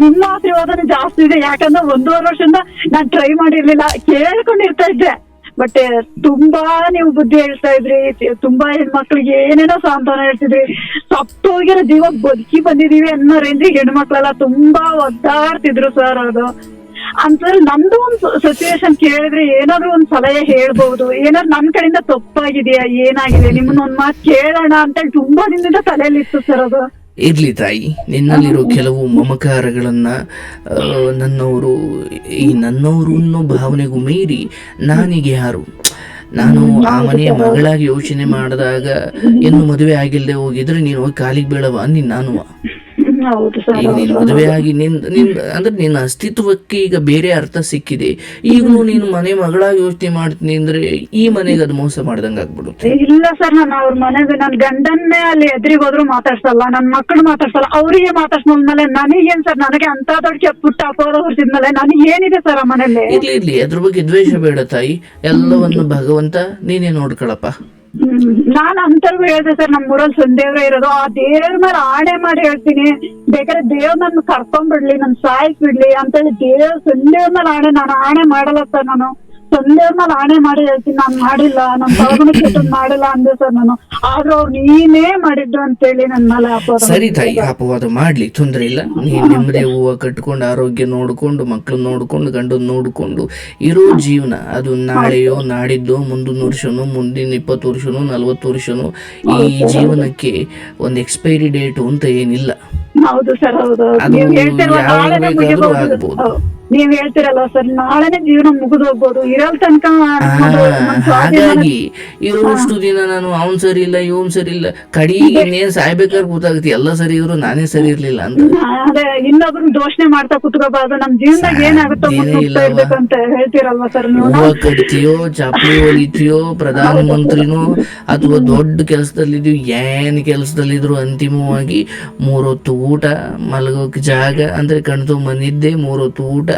ನಿಮ್ಮ ಆಶೀರ್ವಾದನೆ ಜಾಸ್ತಿ ಇದೆ. ಯಾಕಂದ್ರೆ 1.5 ವರ್ಷದಿಂದ ನಾನ್ ಟ್ರೈ ಮಾಡಿರ್ಲಿಲ್ಲ, ಕೇಳ್ಕೊಂಡಿರ್ತಾ ಇದ್ದೆ. ಬಟ್ ತುಂಬಾ ನೀವು ಬುದ್ಧಿ ಹೇಳ್ತಾ ಇದ್ರಿ, ತುಂಬಾ ಹೆಣ್ಮಕ್ಳಿಗೆ ಏನೇನೋ ಸಾಂತ್ವನ ಹೇಳ್ತಿದ್ರಿ. ಸತ್ತೋಗಿರೋ ಜೀವ ಬದುಕಿ ಬಂದಿದೀವಿ ಅನ್ನೋ ರೇಂಜಿಗೆ ಹೆಣ್ಮಕ್ಳೆಲ್ಲ ತುಂಬಾ ಒದ್ದಾಡ್ತಿದ್ರು ಸರ್. ಅದು ಅಂತ ನಮ್ದು ಒಂದು ಸಿಚುವೇಶನ್ ಕೇಳಿದ್ರೆ ಏನಾದ್ರು ಒಂದ್ ಸಲಹೆ ಹೇಳ್ಬಹುದು, ಏನಾದ್ರು ನನ್ ಕಡೆಯಿಂದ ತಪ್ಪಾಗಿದೆಯಾ, ಏನಾಗಿದೆ, ನಿಮ್ಮನ್ನ ಒಂದ್ ಮಾತು ಕೇಳೋಣ ಅಂತೇಳಿ ತುಂಬಾ ದಿನದಿಂದ ತಲೆಯಲ್ಲಿ ಇತ್ತು ಸರ್. ಅದು ಇರ್ಲಿ ತಾಯಿ, ನಿನ್ನಲ್ಲಿರೋ ಕೆಲವು ಮಮಕಾರಗಳನ್ನ ನನ್ನವರು ಅನ್ನೋ ಭಾವನೆಗೂ ಮೀರಿ ನಾನೀಗ ಯಾರು, ನಾನು ಆ ಮನೆಯ ಮಗಳಾಗಿ ಯೋಚನೆ ಮಾಡಿದಾಗ ಇನ್ನು ಮದುವೆ ಆಗಿಲ್ಲದೆ ಹೋಗಿದ್ರೆ ನೀನು ಹೋಗಿ ಕಾಲಿಗೆ ಬೀಳವ ನಾನು. ಈಗ ನೀನು ಮದುವೆ ಆಗಿ ಅಂದ್ರೆ ನಿನ್ನ ಅಸ್ತಿತ್ವಕ್ಕೆ ಈಗ ಬೇರೆ ಅರ್ಥ ಸಿಕ್ಕಿದೆ. ಈಗಲೂ ನೀನು ಮನೆ ಮಗಳಾಗಿ ಯೋಚನೆ ಮಾಡ್ತೀನಿ ಅಂದ್ರೆ ಈ ಮನೆಗೆ ಅದು ಮೋಸ ಮಾಡ್ದಂಗ ಆಗ್ಬಿಡುತ್ತೆ. ಇಲ್ಲ ಸರ್, ನಾನು ಅವ್ರ ಮನೆಗೆ ನನ್ ಗಂಡನ್ನೇ ಅಲ್ಲಿ ಎದುರಿಗೆ ಹೋದ್ರು ಮಾತಾಡ್ಸಲ್ಲ, ನನ್ ಮಕ್ಕಳು ಮಾತಾಡ್ಸಲ್ಲ, ಅವ್ರಿಗೆ ಮಾತಾಡ್ಸ್ಮೇಲೆ ನನಗೇನ್ ಸರ್, ನನಗೆ ಅಂತ ದೊಡ್ಡ ಪುಟ್ಟ ಅಪೋದ ಹೊರಿಸಿದ್ಮೇಲೆ ನನಗೆ ಏನಿದೆ ಸರ್ ಆ ಮನೇಲಿ. ಇರ್ಲಿ ಅದ್ರ ಬಗ್ಗೆ ದ್ವೇಷ ಬೇಡ ತಾಯಿ, ಎಲ್ಲವನ್ನು ಭಗವಂತ ನೀನೇ ನೋಡ್ಕೊಳಪ್ಪ. ನಾನ್ ಅಂತರ್ಗು ಹೇಳ್ದೆ ಸರ್, ನಮ್ ಊರಲ್ಲಿ ಸಂದೇವ್ರೆ ಇರೋದು, ಆ ದೇವ್ರ ಮೇಲೆ ಆಣೆ ಮಾಡಿ ಹೇಳ್ತೀನಿ, ಬೇಕಾದ್ರೆ ದೇವ್ ನನ್ ಕರ್ಕೊಂಡ್ಬಿಡ್ಲಿ, ನನ್ ಸಾಯಿಸ್ಬಿಡ್ಲಿ ಅಂತೇಳಿ ಸಂದೇವ್ರ ಮೇಲೆ ನಾನು ಆಣೆ ಮಾಡಲ್ಲ ಸರ್. ನಾನು ಸಂದೇವ್ರ ಮೇಲೆ ಆಣೆ ಮಾಡಿ ಹೇಳ್ತೀನಿ, ನಾನ್ ಮಾಡಿಲ್ಲ, ನನ್ ಪಾಲ್ಗೊನೆ ಮಾಡಿಲ್ಲ ಅಂದೆ ಸರ್ ನಾನು. ಆದ್ರೂ ಅವ್ರು ನೀನೇ ಮಾಡಿದ್ದು ಅಂತೇಳಿ ನನ್ ಮೇಲೆ ಅಪವಾದ. ಸರಿ ತಾಯಿ, ಅಪವಾದ ಮಾಡ್ಲಿ, ತೊಂದ್ರೆ ಇಲ್ಲ. ನೀನ್ ನೆಮ್ಮದಿ ಹೂವ ಕಟ್ಕೊಂಡು ಆರೋಗ್ಯ ನೋಡ್ಕೊಂಡು ಮಕ್ಳು ನೋಡ್ಕೊಂಡು ಗಂಡನ್ ನೋಡ್ಕೊಂಡು ಇರೋ ಜೀವನ, ಅದು ನಾಳೆಯೋ ನಾಡಿದ್ದೋ ಮುಂದಿನ ವರ್ಷನೋ ಮುಂದಿನ 20 ವರ್ಷನೋ 40 ವರ್ಷನೋ, ಈ ಜೀವನಕ್ಕೆ ಒಂದು ಎಕ್ಸ್ಪೈರಿ ಡೇಟ್ ಅಂತ ಏನಿಲ್ಲ. ಹೌದು ಸರ್, ಹೌದು. ನೀವ್ ಹೇಳ್ತಿರಲ್ಲ ಸರ್, ನಾಳೆನೆ ಜೀವನ ಮುಗಿದು ಹೋಗ್ಬೋದು, ಇರಲ್ ತನಕ. ಹಾಗಾಗಿ ಇರೋಷ್ಟು ದಿನ ನಾನು ಅವನ್ ಸರಿ ಇಲ್ಲ ಇವನ್ ಸರಿ ಇಲ್ಲ, ಕಡಿಗೆ ನೇನ್ ಸಾಯ್ಬೇಕಾದ್ರೆ ಗೊತ್ತಾಗುತ್ತೆ ಎಲ್ಲ ಸರಿ ಇದ್ರು ನಾನೇ ಸರಿ ಇರ್ಲಿಲ್ಲ ಅಂತ. ಅದೇ ಇನ್ನೊಬ್ರು ದೋಷಣೆ ಮಾಡ್ತಾ ಕುತ್ಕೋಬಾರ್ದು, ನಮ್ ಜೀವನದಾಗ ಏನಾಗುತ್ತೋ ಅಂತ ಹೇಳ್ತಿರಲ್ವಾ ಸರ್ ನೀವು. ಹೂವ ಕಟ್ತೀಯೋ, ಚಾಪಿ ಹೊಲಿತೀಯೋ, ಪ್ರಧಾನ ಮಂತ್ರಿನೋ ಅಥವಾ ದೊಡ್ಡ ಕೆಲಸದಲ್ಲಿದ್ದೀವಿ, ಏನ್ ಕೆಲಸದಲ್ಲಿದ್ರು ಅಂತಿಮವಾಗಿ 3 ಹೊತ್ತು ಊಟ, ಮಲಗೋಕೆ ಜಾಗ ಅಂದ್ರೆ ಕಣ್ತುಂಬ ನಿದ್ದೆ, 3 ಹೊತ್ತು ಊಟ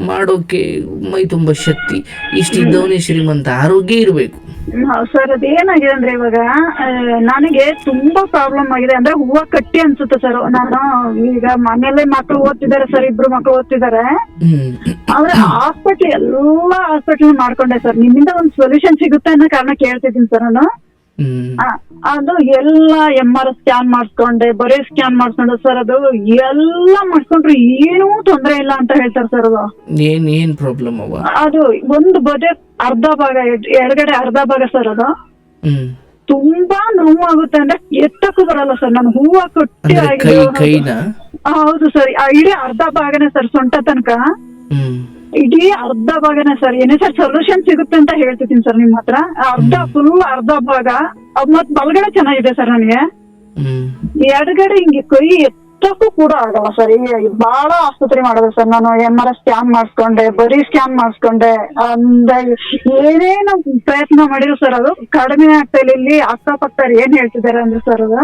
ಮಾಡೋಕೆ ಮೈ ತುಂಬಾ ಶಕ್ತಿ, ಇಷ್ಟಿದ್ದವನೇ ಶ್ರೀಮಂತ. ಆರೋಗ್ಯ ಇರಬೇಕು ಸರ್. ಅದೇನಾಗಿದೆ ಅಂದ್ರೆ ಇವಾಗ ನನಗೆ ತುಂಬಾ ಪ್ರಾಬ್ಲಮ್ ಆಗಿದೆ. ಅಂದ್ರೆ ಹೂವ ಕಟ್ಟಿ ಅನ್ಸುತ್ತೆ ಸರ್. ನಾನು ಈಗ ಮನೇಲೆ ಮಕ್ಳು ಓದ್ತಿದ್ದಾರೆ ಸರ್, 2 ಮಕ್ಳು ಓದ್ತಿದ್ದಾರೆ. ಆದ್ರೆ ಎಲ್ಲಾ ಹಾಸ್ಪಿಟ್ಲ್ ಮಾಡ್ಕೊಂಡೆ ಸರ್. ನಿಮ್ಮಿಂದ ಒಂದ್ ಸೊಲ್ಯೂಷನ್ ಸಿಗುತ್ತೆ ಅನ್ನೋ ಕಾರಣ ಕೇಳ್ತಿದ್ದೀನಿ ಸರ್ ನಾನು. ಅದು ಎಲ್ಲಾ MRI ಸ್ಕ್ಯಾನ್ ಮಾಡಿಸ್ಕೊಂಡೆ, ಬರೀ ಸ್ಕ್ಯಾನ್ ಮಾಡಿಸ್ಕೊಂಡೆ ಸರ್. ಅದು ಎಲ್ಲಾ ಮಾಡಿಸ್ಕೊಂಡ್ರೆ ಏನೂ ತೊಂದ್ರೆ ಇಲ್ಲ ಅಂತ ಹೇಳ್ತಾರೆ ಸರ್. ಅದು ಏನ್ ಪ್ರಾಬ್ಲಮ್ ಅವ? ಅದು ಒಂದು ಬಜೆ ಅರ್ಧ ಭಾಗ, ಎಡಗಡೆ ಅರ್ಧ ಭಾಗ ಸರ್. ಅದು ತುಂಬಾ ನೋವಾಗುತ್ತೆ, ಅಂದ್ರೆ ಎತ್ತಕ್ಕೂ ಬರಲ್ಲ ಸರ್. ನಾನು ಹೂವ ಕಟ್ಟಿ ಆಗಿದೆ. ಹೌದು ಸರ್, ಇಡೀ ಅರ್ಧ ಭಾಗನೇ ಸರ್, ಸೊಂಟ ತನಕ ಇಡೀ ಅರ್ಧ ಭಾಗನೇ ಸರ್. ಏನೇ ಸರ್ ಸೊಲ್ಯೂಷನ್ ಸಿಗುತ್ತೆ ಅಂತ ಹೇಳ್ತಿದ್ದೀನಿ ಸರ್ ನಿಮ್ಮ ಹತ್ರ. ಅರ್ಧ ಭಾಗ ಮತ್ ಬಲಗಡೆ ಚೆನ್ನಾಗಿದೆ ಸರ್. ನನಗೆ ಎಡಗಡೆ ಹಿಂಗೆ ಕೈ ಎತ್ತಕ್ಕೂ ಕೂಡ ಆಗಲ್ಲ ಸರ್. ಬಹಳ ಆಸ್ಪತ್ರೆ ಮಾಡಿದೆ ಸರ್ ನಾನು. MRI ಸ್ಕ್ಯಾನ್ ಮಾಡಿಸ್ಕೊಂಡೆ, ಬರೀ ಸ್ಕ್ಯಾನ್ ಮಾಡಿಸ್ಕೊಂಡೆ, ಏನೇನು ಪ್ರಯತ್ನ ಮಾಡಿದ್ರು ಸರ್ ಅದು ಕಡಿಮೆ ಆಗ್ತಾ ಇಲ್ಲ. ಇಲ್ಲಿ ಅಕ್ಕಪಕ್ಕ ಏನ್ ಹೇಳ್ತಿದ್ದಾರೆ ಅಂದ್ರೆ ಸರ್, ಅದು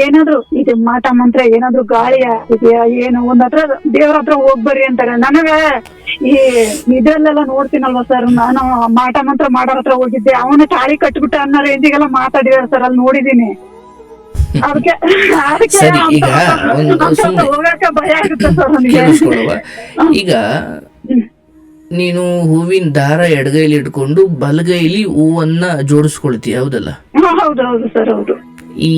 ಏನಾದ್ರು ಇದು ಮಾಟ ಮಂತ್ರ ಏನಾದ್ರು ಗಾಳಿ ಆಗ್ತಿದ್ಯಾ ಏನು, ಒಂದ್ ಹತ್ರ ದೇವ್ರ ಹತ್ರ ಹೋಗ್ಬರ್ರಿ ಅಂತಾರೆ. ನನಗೆ ಈ ಇದ್ರಲ್ಲೆಲ್ಲ ನೋಡ್ತೀನಲ್ವಾ ಸರ್, ನಾನು ಮಾಟ ಮಂತ್ರ ಮಾಡೋರ್ ಹತ್ರ ಹೋಗಿದ್ದೆ, ಅವನ ತಾಳಿ ಕಟ್ಬಿಟ್ಟ ಅನ್ನೋ ರೇಂಜಿಗೆಲ್ಲ ಮಾತಾಡಿದಾರೆ ಸರ್, ಅಲ್ಲಿ ನೋಡಿದೀನಿ. ಅದಕ್ಕೆ ಹೋಗಕ್ಕೆ ಭಯ ಆಗುತ್ತೆ ಸರ್ ನನಗೆ. ಈಗ ನೀನು ಹೂವಿನ ದಾರ ಎಡಗೈಲಿ ಇಟ್ಕೊಂಡು ಬಲಗೈಲಿ ಹೂವನ್ನ ಜೋಡಿಸ್ಕೊಳ್ತೀಯ, ಹೌದಲ್ಲ? ಹೌದೌದು ಸರ್, ಹೌದು. ಈ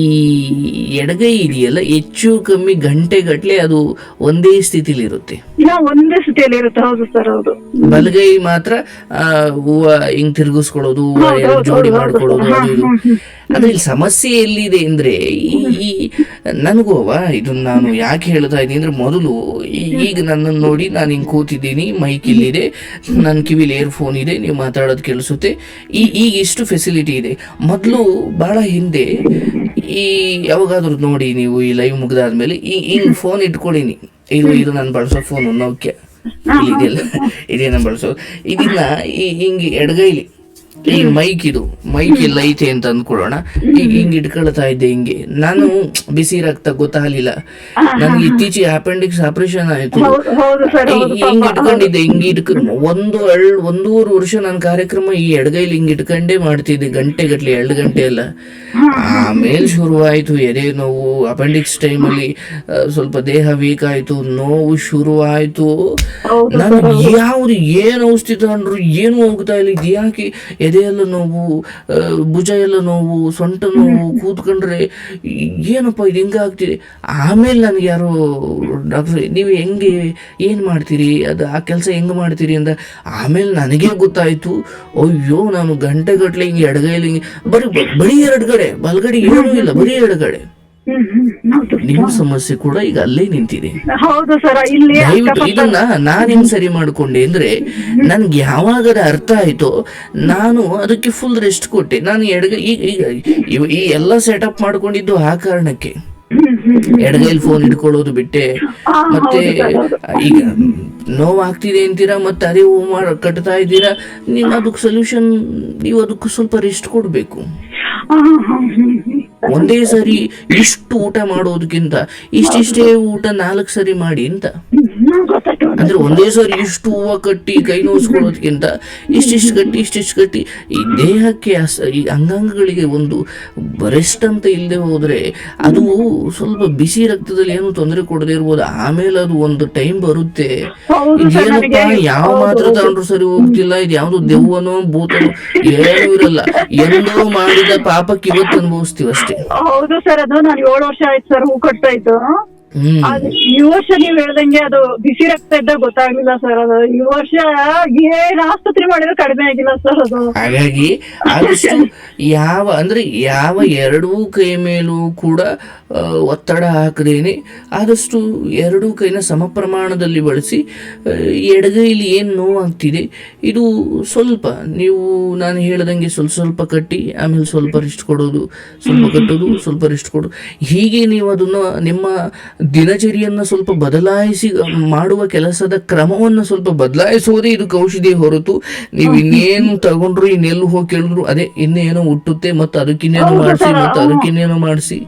ಎಡಗೈ ಇದೆಯಲ್ಲ, ಹೆಚ್ಚು ಕಮ್ಮಿ ಗಂಟೆ ಗಟ್ಲೆ ಅದು ಒಂದೇ ಸ್ಥಿತಿಲಿ ಇರುತ್ತೆ. ಒಂದೇ ಸ್ಥಿತಿಯಲ್ಲಿ ಇರುತ್ತೆ. ಹೌದು ಸರ್, ಹೌದು. ಬಲಗೈ ಮಾತ್ರ ಹೂವ ಹಿಂಗ್ ತಿರುಗಿಸ್ಕೊಳ್ಳೋದು, ಜೋಡಿ ಮಾಡ್ಕೊಳ್ಳೋದು, ಅದು ಇದು. ಆದ್ರೆ ಇಲ್ಲಿ ಸಮಸ್ಯೆ ಎಲ್ಲಿದೆ ಅಂದ್ರೆ, ಈ ನನಗೋವ ಇದನ್ನ ನಾನು ಯಾಕೆ ಹೇಳ್ತಾ ಇದ್ದೀನಿ ಅಂದ್ರೆ, ಮೊದಲು ಈಗ ನನ್ನನ್ನು ನೋಡಿ ನಾನು ಹಿಂಗೆ ಕೂತಿದ್ದೀನಿ, ಮೈಕ್ ಇಲ್ಲಿದೆ, ನನ್ನ ಕಿವಿಲಿ ಏರ್ಫೋನ್ ಇದೆ, ನೀವು ಮಾತಾಡೋದು ಕೇಳಿಸುತ್ತೆ, ಈಗ ಇಷ್ಟು ಫೆಸಿಲಿಟಿ ಇದೆ. ಮೊದಲು ಭಾಳ ಹಿಂದೆ ಈ ಯಾವಾಗಾದ್ರೂ ನೋಡಿ ನೀವು ಈ ಲೈವ್ ಮುಗ್ದಾದ್ಮೇಲೆ ಹಿಂಗೆ ಫೋನ್ ಇಟ್ಕೊಳ್ಳೀನಿ, ಇದು ನಾನು ಬಳಸೋ ಫೋನು ನೋಕ್ಯ ಇದೆಯಲ್ಲ, ಇದೇ ನಾನು ಬಳಸೋದು. ಇದನ್ನ ಹಿಂಗೆ ಎಡಗೈಲಿ ಈಗ ಮೈಕ್ ಇಲ್ಲ ಐತೆ ಅಂತ ಅಂದ್ಕೊಳ್ಳೋಣ, ಈಗ ಹಿಂಗೆ ಇಟ್ಕೊಳ್ತಾ ಇದ್ದೆ. ಹಿಂಗೆ ನಾನು ಬಿಸಿ ರಕ್ತ ಗೊತ್ತಾಗಲಿಲ್ಲ, ನನಗೆ ಇತ್ತೀಚೆಗೆ ಅಪೆಂಡಿಕ್ಸ್ ಆಪರೇಷನ್ ಆಯ್ತು. ಹಿಂಗೆ ಇಟ್ಕೊಂಡಿದ್ದೆ, ಒಂದೂವರೆ ವರ್ಷ ನನ್ನ ಕಾರ್ಯಕ್ರಮ ಈ ಎಡಗೈಲಿ ಹಿಂಗೆ ಇಟ್ಕೊಂಡೇ ಮಾಡ್ತಿದ್ದೆ, ಗಂಟೆಗಟ್ಲೆ 2 ಗಂಟೆ ಎಲ್ಲ. ಆಮೇಲೆ ಶುರುವಾಯಿತು ಎದೆ ನೋವು, ಅಪೆಂಡಿಕ್ಸ್ ಟೈಮಲ್ಲಿ ಸ್ವಲ್ಪ ದೇಹ ವೀಕ್ ಆಯಿತು, ನೋವು ಶುರುವಾಯಿತು. ನಾನು ಏನು ಔಷಧಿ ತಗೊಂಡ್ರು ಏನು ಹೋಗ್ತಾ ಇಲ್ಲ, ಇದು ಯಾಕೆ ಎದೆಯೆಲ್ಲ ನೋವು, ಭುಜ ಎಲ್ಲ ನೋವು, ಸೊಂಟ ನೋವು, ಕೂತ್ಕೊಂಡ್ರೆ ಏನಪ್ಪ ಇದು ಹಿಂಗೆ ಆಗ್ತಿದೆ. ಆಮೇಲೆ ನನಗೆ ಯಾರೋ ಡಾಕ್ಟ್ರ್ ನೀವು ಹೆಂಗೆ ಏನು ಮಾಡ್ತೀರಿ, ಅದು ಆ ಕೆಲಸ ಹೆಂಗೆ ಮಾಡ್ತೀರಿ ಅಂತ ಆಮೇಲೆ ನನಗೇ ಗೊತ್ತಾಯಿತು. ಅಯ್ಯೋ ನಾನು ಗಂಟೆಗಟ್ಟಲೆ ಹಿಂಗೆ ಎಡಗೈಲಿ ಹಿಂಗೆ ಬರೀ 2 ಕಡೆ, ಬಲಗಡೆ ಏನೂ ಇಲ್ಲ, ಬರೀ 2 ಕಡೆ. ನಿಮ್ಮ ಸಮಸ್ಯೆ ಕೂಡ ಈಗ ಅಲ್ಲೇ ನಿಂತಿದೆ. ಹೌದು ಸರ್, ಇಲ್ಲಿ ದಯವಿಟ್ಟು ಇದನ್ನ ನಾನು ಹೆಂಗ್ ಸರಿ ಮಾಡ್ಕೊಂಡೆ ಅಂದ್ರೆ, ನನ್ಗೆ ಯಾವಾಗದ ಅರ್ಥ ಆಯ್ತೋ ನಾನು ಅದಕ್ಕೆ ಫುಲ್ ರೆಸ್ಟ್ ಕೊಟ್ಟೆ. ನಾನು ಈ ಎಲ್ಲ ಸೆಟಪ್ ಮಾಡ್ಕೊಂಡಿದ್ದು ಆ ಕಾರಣಕ್ಕೆ. ಎಡಗೈಲಿ ಫೋನ್ ಇಟ್ಕೊಳ್ಳೋದು ಬಿಟ್ಟೆ. ಮತ್ತೆ ಈಗ ನೋವಾಗ್ತಿದೆ ಅಂತೀರಾ, ಮತ್ತೆ ಅದೇ ಕಟ್ತಾ ಇದ್ದೀರಾ, ನೀವು ಅದಕ್ಕೆ ಸೊಲ್ಯೂಷನ್, ನೀವು ಅದಕ್ಕೆ ಸ್ವಲ್ಪ ರೆಸ್ಟ್ ಕೊಡ್ಬೇಕು. ಒಂದೇ ಸರಿ ಇಷ್ಟು ಊಟ ಮಾಡೋದಕ್ಕಿಂತ ಇಷ್ಟಿಷ್ಟೇ ಊಟ 4 ಸರಿ ಮಾಡಿ ಅಂತ. ಅಂದ್ರೆ ಒಂದೇ ಸರಿ ಇಷ್ಟು ಹೂವು ಕಟ್ಟಿ ಕೈ ನೋಯಿಸ್ಕೊಳ್ಳೋದಕ್ಕಿಂತ ಇಷ್ಟಿಷ್ಟು ಕಟ್ಟಿ ಈ ದೇಹಕ್ಕೆ ಈ ಅಂಗಾಂಗಗಳಿಗೆ ಒಂದು ರೆಸ್ಟ್ ಅಂತ ಇಲ್ಲದೆ ಹೋದ್ರೆ ಅದು ಸ್ವಲ್ಪ ಬಿಸಿ ರಕ್ತದಲ್ಲಿ ಏನು ತೊಂದರೆ ಕೊಡದೇ ಇರ್ಬೋದು. ಆಮೇಲೆ ಅದು ಒಂದು ಟೈಮ್ ಬರುತ್ತೆ, ಇದೇನಪ್ಪ ಯಾವ ಮಾತ್ರ ತಗೊಂಡ್ರು ಸರಿ ಹೋಗ್ತಿಲ್ಲ, ಇದು ಯಾವ್ದು ದೆವ್ವನೋ ಭೂತನೋ ಏನೂ ಇರಲ್ಲ, ಎಂದೋ ಮಾಡಿದ ಪಾಪಕ್ಕೆ ಇವತ್ತು ಅನುಭವಿಸ್ತೀವಿ ಅಷ್ಟೇ. ಹೌದು ಸರ್, ಅದು ನಾನು 7 ವರ್ಷ ಆಯ್ತು ಸರ್ ಹೂ ಕಟ್ತಾ ಇತ್ತು. ಈ ವರ್ಷ ನೀವ್ ಹೇಳ್ದಂಗೆ ಅದು ಬಿಸಿ ರಕ್ತ ಇದ್ದಾಗ ಗೊತ್ತಾಗ್ಲಿಲ್ಲ ಸರ್. ಅದು ಈ ವರ್ಷ ಏನ್ ಆಸ್ಪತ್ರೆ ಮಾಡಿದ್ರೆ ಕಡಿಮೆ ಆಗಿಲ್ಲ ಸರ್ ಅದು. ಹಾಗಾಗಿ ಆದಷ್ಟು ಯಾವ 2 ಕೈ ಮೇಲೂ ಕೂಡ ಒತ್ತಡ ಹಾಕದೇನೆ ಆದಷ್ಟು 2 ಕೈನ ಸಮ ಪ್ರಮಾಣದಲ್ಲಿ ಬಳಸಿ, ಎಡಗೈಲಿ ಏನು ನೋವಾಗ್ತಿದೆ ಇದು ಸ್ವಲ್ಪ ನೀವು ನಾನು ಹೇಳ್ದಂಗೆ ಸ್ವಲ್ಪ ಕಟ್ಟಿ ಆಮೇಲೆ ಸ್ವಲ್ಪ ರೆಸ್ಟ್ ಕೊಡೋದು, ಸ್ವಲ್ಪ ಕಟ್ಟೋದು, ಸ್ವಲ್ಪ ರೆಸ್ಟ್ ಕೊಡೋದು. ಹೀಗೆ ನೀವು ಅದನ್ನು ನಿಮ್ಮ ದಿನಚರಿಯನ್ನು ಸ್ವಲ್ಪ ಬದಲಾಯಿಸಿ ಮಾಡುವ ಕೆಲಸದ ಕ್ರಮವನ್ನು ಸ್ವಲ್ಪ ಬದಲಾಯಿಸೋದೇ ಇದಕ್ಕೆ ಔಷಧಿ ಹೊರತು ನೀವು ಇನ್ನೇನು ತಗೊಂಡ್ರು ಇನ್ನೆಲ್ಲೂ ಹೋಗಿ ಕೇಳಿದ್ರು ಅದೇ ಇನ್ನೇನೋ ಹುಟ್ಟುತ್ತೆ, ಮತ್ತೆ ಅದಕ್ಕಿನ್ನೇನೋ ಮಾಡಿಸಿ, ಮತ್ತೆ ಅದಕ್ಕಿನ್ನೇನೋ ಮಾಡಿಸಿ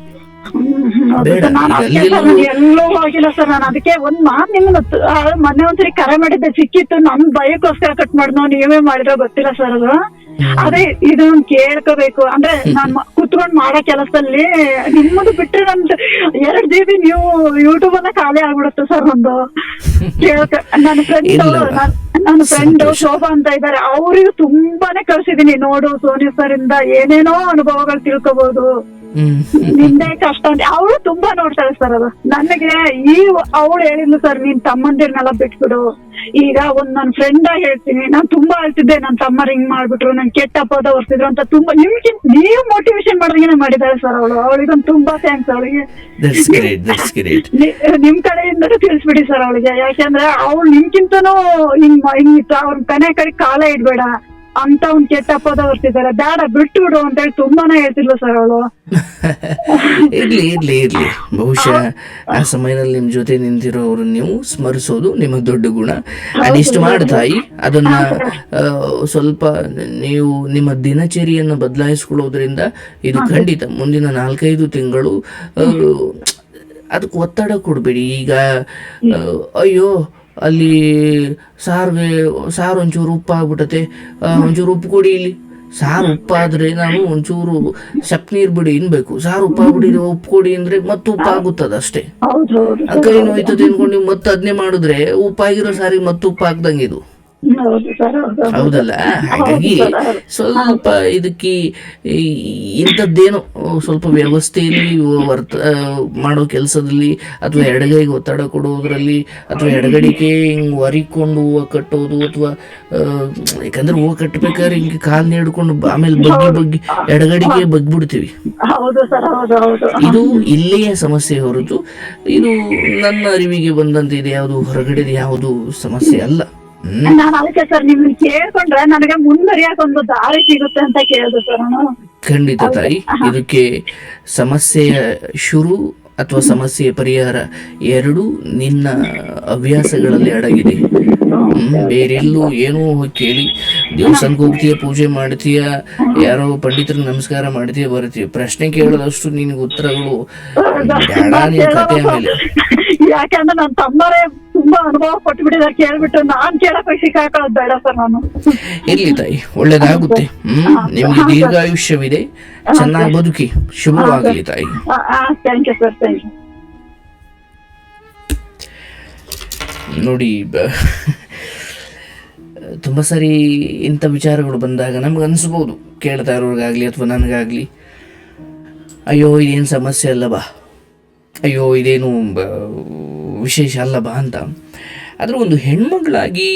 ಎಲ್ಲೂ ಹೋಗಿಲ್ಲ ಸರ್. ನಾನು ಅದಕ್ಕೆ ಒಂದ್ ಮಾತು ನಿಮ್ಗೆ ಮೊನ್ನೆ ಒಂದ್ಸರಿ ಕರೆ ಮಾಡಿದ್ದೆ, ಸಿಕ್ಕಿತ್ತು, ನಮ್ ಭಯಕ್ಕೋಸ್ಕರ ಕಟ್ ಮಾಡಿದ್ನೋ ನೀವೇ ಮಾಡಿರೋ ಗೊತ್ತಿಲ್ಲ ಸರ್. ಅದು ಅದೇ ಇದೊಂದು ಕೇಳ್ಕೋಬೇಕು ಅಂದ್ರೆ ನಾನ್ ಕುತ್ಕೊಂಡ್ ಮಾಡೋ ಕೆಲಸದಲ್ಲಿ ನಿಮ್ಮದು ಬಿಟ್ರೆ ನಮ್ದು 2 GB ನೀವು ಯೂಟ್ಯೂಬ್ ಅನ್ನ ಖಾಲಿ ಆಗ್ಬಿಡುತ್ತೆ ಸರ್. ಒಂದು ನನ್ನ ಫ್ರೆಂಡ್ ಶೋಭಾ ಅಂತ ಇದ್ದಾರೆ, ಅವ್ರಿಗೂ ತುಂಬಾನೇ ಕಳ್ಸಿದೀನಿ, ನೋಡು ಸೋನಿ ಸರ್ ಇಂದ ಏನೇನೋ ಅನುಭವಗಳು ತಿಳ್ಕೋಬಹುದು, ನಿಂದೆ ಕಷ್ಟ ಅಂತ. ಅವಳು ತುಂಬಾ ನೋಡ್ತಾಳೆ ಸರ್. ಅದು ನನಗೆ ಅವಳು ಹೇಳಿದ್ಲು ಸರ್, ನೀನ್ ತಮ್ಮಂದಿರ್ನೆಲ್ಲ ಬಿಟ್ಬಿಡು. ಈಗ ನನ್ ಫ್ರೆಂಡ್ ಆಗಿ ಹೇಳ್ತೀನಿ, ನಾನ್ ತುಂಬಾ ಹೇಳ್ತಿದ್ದೆ ನನ್ ತಮ್ಮರ್ ಹಿಂಗ್ ಮಾಡ್ಬಿಟ್ರು, ನನ್ ಕೆಟ್ಟ ಪದ ಹೊರ್ಸಿದ್ರು ಅಂತ. ತುಂಬಾ ನೀವು ಮೋಟಿವೇಶನ್ ಮಾಡಿದ್ರೆ ಮಾಡಿದಾಳೆ ಸರ್ ಅವಳು. ಅವಳಿಗೊಂದು ತುಂಬಾ ಥ್ಯಾಂಕ್ಸ್ ಅವಳಿಗೆ. ನಿಮ್ ಕಡೆಯಿಂದ ತಿಳಿಸ್ಬಿಡಿ ಸರ್ ಅವಳಿಗೆ, ಯಾಕೆಂದ್ರೆ ಅವಳು ನಿಮ್ಗಿಂತನೂ ಹಿಂಗ್ ಅವ್ರ ಮನೆ ಕಡೆ ಕಾಲ ಇಡ್ಬೇಡ ಅಂತ ಒಂದ್ ಕೆಟ್ಟ ಪದ ಬರ್ತಿದ್ದಾರೆ, ಬೇಡ ಬಿಟ್ಟು ಬಿಡು ಅಂತ ಹೇಳಿ ತುಂಬಾನೇ ಹೇಳ್ತಿದ್ಲು ಸರ್ ಅವಳು. ಇರ್ಲಿ ಬಹುಶಃ ಆ ಸಮಯದಲ್ಲಿ ನಿಮ್ ಜೊತೆ ನಿಂತಿರೋರು ನೀವು ಸ್ಮರಿಸೋದು ನಿಮಗೆ ದೊಡ್ಡ ಗುಣ. ಅದಿಷ್ಟು ಮಾಡ್ತಾಯಿ ಅದನ್ನ ಸ್ವಲ್ಪ ನೀವು ನಿಮ್ಮ ದಿನಚರಿಯನ್ನು ಬದಲಾಯಿಸ್ಕೊಳ್ಳೋದ್ರಿಂದ ಇದು ಖಂಡಿತ ಮುಂದಿನ 4-5 ತಿಂಗಳು ಅದಕ್ಕೆ ಒತ್ತಡ ಕೊಡ್ಬೇಡಿ. ಈಗ ಅಯ್ಯೋ ಅಲ್ಲಿ ಸಾರು ಒಂಚೂರು ಉಪ್ಪಾಗ್ಬಿಟ್ಟತೆ, ಒಂಚೂರು ಉಪ್ಪು ಕೊಡಿ, ಇಲ್ಲಿ ಸಾರು ಉಪ್ಪಾದ್ರೆ ನಾನು ಒಂಚೂರು ಸಪ್ ನೀರು ಬಿಡಿ ಇನ್ಬೇಕು, ಸಾರು ಉಪ್ಪಾಗ್ಬಿಟ್ಟಿದೆ ಉಪ್ಪು ಕೊಡಿ ಅಂದ್ರೆ ಮತ್ತೆ ಉಪ್ಪಾಗುತ್ತದ ಅಷ್ಟೇ. ಕೈ ನೋಯ್ತದೆ ಅನ್ಕೊಂಡು ನೀವು ಮತ್ತೆ ಅದನ್ನೇ ಮಾಡಿದ್ರೆ ಉಪ್ಪಾಗಿರೋ ಸಾರಿಗೆ ಮತ್ತೆ ಉಪ್ಪು ಹಾಕ್ದಂಗೆ ಇದು. ಹೌದು ಸರ್, ಹೌದು ಹೌದಲ್ಲ? ಹಾಗಾಗಿ ಸ್ವಲ್ಪ ಇದಕ್ಕೆ ಇಂಥದ್ದೇನೋ ಸ್ವಲ್ಪ ವ್ಯವಸ್ಥೆಯಲ್ಲಿ ಮಾಡೋ ಕೆಲಸದಲ್ಲಿ, ಅಥವಾ ಎಡಗೈಗೆ ಒತ್ತಡ ಕೊಡೋದ್ರಲ್ಲಿ, ಅಥವಾ ಎಡಗಡಿಗೆ ಹಿಂಗೆ ಒರಿಕೊಂಡು ಹೂವು ಕಟ್ಟೋದು, ಅಥವಾ ಯಾಕಂದ್ರೆ ಹೂವು ಕಟ್ಟಬೇಕಾದ್ರೆ ಹಿಂಗೆ ಕಾಲ್ ನೀಡ್ಕೊಂಡು ಆಮೇಲೆ ಬಗ್ಗಿ ಎಡಗಡಿಗೆ ಬಗ್ಬಿಡ್ತೀವಿ. ಹೌದು ಸರ್, ಹೌದು ಹೌದು. ಇದು ಇಲ್ಲಿಯ ಸಮಸ್ಯೆ ಹೊರತು ಇದು ನನ್ನ ಅರಿವಿಗೆ ಬಂದಂತೆ ಇದು ಯಾವುದು ಹೊರಗಡೆದು ಯಾವುದು ಸಮಸ್ಯೆ ಅಲ್ಲ. ನಾನು ಅದಕ್ಕೆ ಸರ್ ನಿಮ್ಮನ್ನ ಕೇಳ್ಕೊಂಡ್ರೆ ನನಗೆ ಮುಂದುವರಿಯಕ್ಕೆ ಒಂದು ದಾರಿ ಸಿಗುತ್ತೆ ಅಂತ ಕೇಳಿದೆ ಸರ್ ನಾನು. ಖಂಡಿತ ತಾಯಿ, ಇದಕ್ಕೆ ಸಮಸ್ಯೆಯ ಶುರು ಅಥವಾ ಸಮಸ್ಯೆಯ ಪರಿಹಾರ ಎರಡೂ ನಿನ್ನ ಹವ್ಯಾಸಗಳಲ್ಲಿ ಅಡಗಿದೆ. ಬೇರೆಲ್ಲೂ ಏನೋ ಕೇಳಿ ದೇವಸ್ಥಾನಕ್ಕೆ ಹೋಗ್ತೀಯ, ಪೂಜೆ ಮಾಡ್ತೀಯ, ಯಾರೋ ಪಂಡಿತರಿಗೆ ನಮಸ್ಕಾರ ಮಾಡ್ತೀಯ, ಬರ್ತೀಯ. ಪ್ರಶ್ನೆ ಕೇಳೋದಷ್ಟು ನಿನಗೆ ಉತ್ತರಗಳು ಬೇಡ ನಿನ್ ಕತೆ ಮೇಲೆ. ಯಾಕಂದ್ರೆ ನನ್ನ ತಮ್ಮರೇ ತುಂಬಾ ಅನುಭವ ಕೊಟ್ಬಿಟ್ಟಿದ್ದಾರೆ, ಕೇಳ್ಬಿಟ್ಟು ನಾನ್ ಕೇಳಕ್ ಸಿಕ್ಕಾಕೊಳ್ಳೋದು ಬೇಡ ಸರ್ ನಾನು. ಇರ್ಲಿ ತಾಯಿ, ಒಳ್ಳೇದಾಗುತ್ತೆ. ನಿಮ್ಗೆ ದೀರ್ಘಾಯುಷ್ಯವಿದೆ, ಚೆನ್ನಾಗಿ ಬದುಕಿ, ಶುಭವಾಗಲಿ ತಾಯಿ. Thank you sir, thank you. ನೋಡಿ, ತುಂಬ ಸರಿ ಇಂಥ ವಿಚಾರಗಳು ಬಂದಾಗ ನಮ್ಗೆ ಅನಿಸ್ಬೋದು, ಕೇಳ್ತಾ ಇರೋರಿಗಾಗಲಿ ಅಥವಾ ನನಗಾಗಲಿ, ಅಯ್ಯೋ ಇದೇನು ಸಮಸ್ಯೆ ಅಲ್ಲ ಬಾ, ಅಯ್ಯೋ ಇದೇನು ವಿಶೇಷ ಅಲ್ಲ ಬಾ ಅಂತ. ಆದರೆ ಒಂದು ಹೆಣ್ಮಗಳಾಗಿ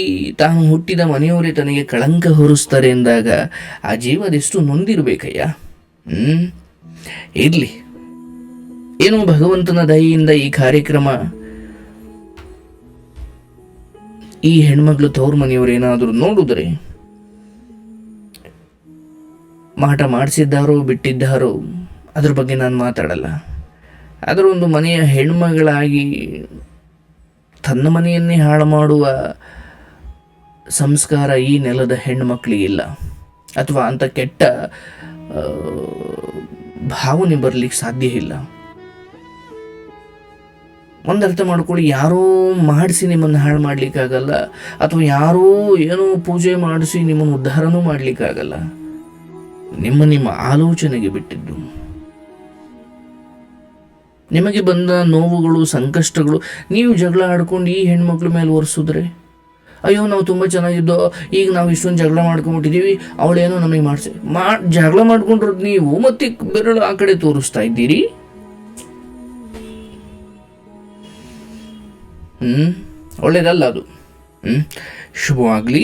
ತಾನು ಹುಟ್ಟಿದ ಮನೆಯವರೇ ತನಗೆ ಕಳಂಕ ಹೊರಿಸ್ತಾರೆ ಎಂದಾಗ ಆ ಜೀವ ಅದೆಷ್ಟು ನೊಂದಿರಬೇಕಯ್ಯ. ಇರಲಿ, ಏನೋ ಭಗವಂತನ ದಯೆಯಿಂದ ಈ ಕಾರ್ಯಕ್ರಮ ಈ ಹೆಣ್ಮಗಳು ತವ್ರ ಮನೆಯವರು ಏನಾದರೂ ನೋಡಿದ್ರೆ, ಮಾಟ ಮಾಡಿಸಿದ್ದಾರೋ ಬಿಟ್ಟಿದ್ದಾರೋ ಅದ್ರ ಬಗ್ಗೆ ನಾನು ಮಾತಾಡಲ್ಲ. ಆದರೆ ಒಂದು ಮನೆಯ ಹೆಣ್ಮಗಳಾಗಿ ತನ್ನ ಮನೆಯನ್ನೇ ಹಾಳು ಮಾಡುವ ಸಂಸ್ಕಾರ ಈ ನೆಲದ ಹೆಣ್ಮಕ್ಳಿಗಿಲ್ಲ, ಅಥವಾ ಅಂಥ ಕೆಟ್ಟ ಭಾವನೆ ಬರಲಿಕ್ಕೆ ಸಾಧ್ಯ ಇಲ್ಲ. ಒಂದು ಅರ್ಥ ಮಾಡ್ಕೊಳ್ಳಿ, ಯಾರೋ ಮಾಡಿಸಿ ನಿಮ್ಮನ್ನು ಹಾಳು ಮಾಡಲಿಕ್ಕಾಗಲ್ಲ, ಅಥವಾ ಯಾರೋ ಏನೋ ಪೂಜೆ ಮಾಡಿಸಿ ನಿಮ್ಮನ್ನು ಉದ್ಧಾರನೂ ಮಾಡಲಿಕ್ಕಾಗಲ್ಲ. ನಿಮ್ಮ ಆಲೋಚನೆಗೆ ಬಿಟ್ಟಿದ್ದು. ನಿಮಗೆ ಬಂದ ನೋವುಗಳು, ಸಂಕಷ್ಟಗಳು ನೀವು ಜಗಳ ಆಡ್ಕೊಂಡು ಈ ಹೆಣ್ಮಕ್ಳ ಮೇಲೆ ಒರೆಸಿದ್ರೆ, ಅಯ್ಯೋ ನಾವು ತುಂಬ ಚೆನ್ನಾಗಿದ್ದೋ, ಈಗ ನಾವು ಇಷ್ಟೊಂದು ಜಗಳ ಮಾಡ್ಕೊಂಡ್ಬಿಟ್ಟಿದ್ದೀವಿ, ಅವಳೇನೋ ನಮಗೆ ಜಗಳ ಮಾಡ್ಕೊಂಡಿರೋದು ನೀವು, ಮತ್ತೆ ಬೆರಳು ಆ ಕಡೆ ತೋರಿಸ್ತಾ ಇದ್ದೀರಿ. ಒಳ್ಳೇದಲ್ಲ ಅದು. ಶುಭವಾಗಲಿ.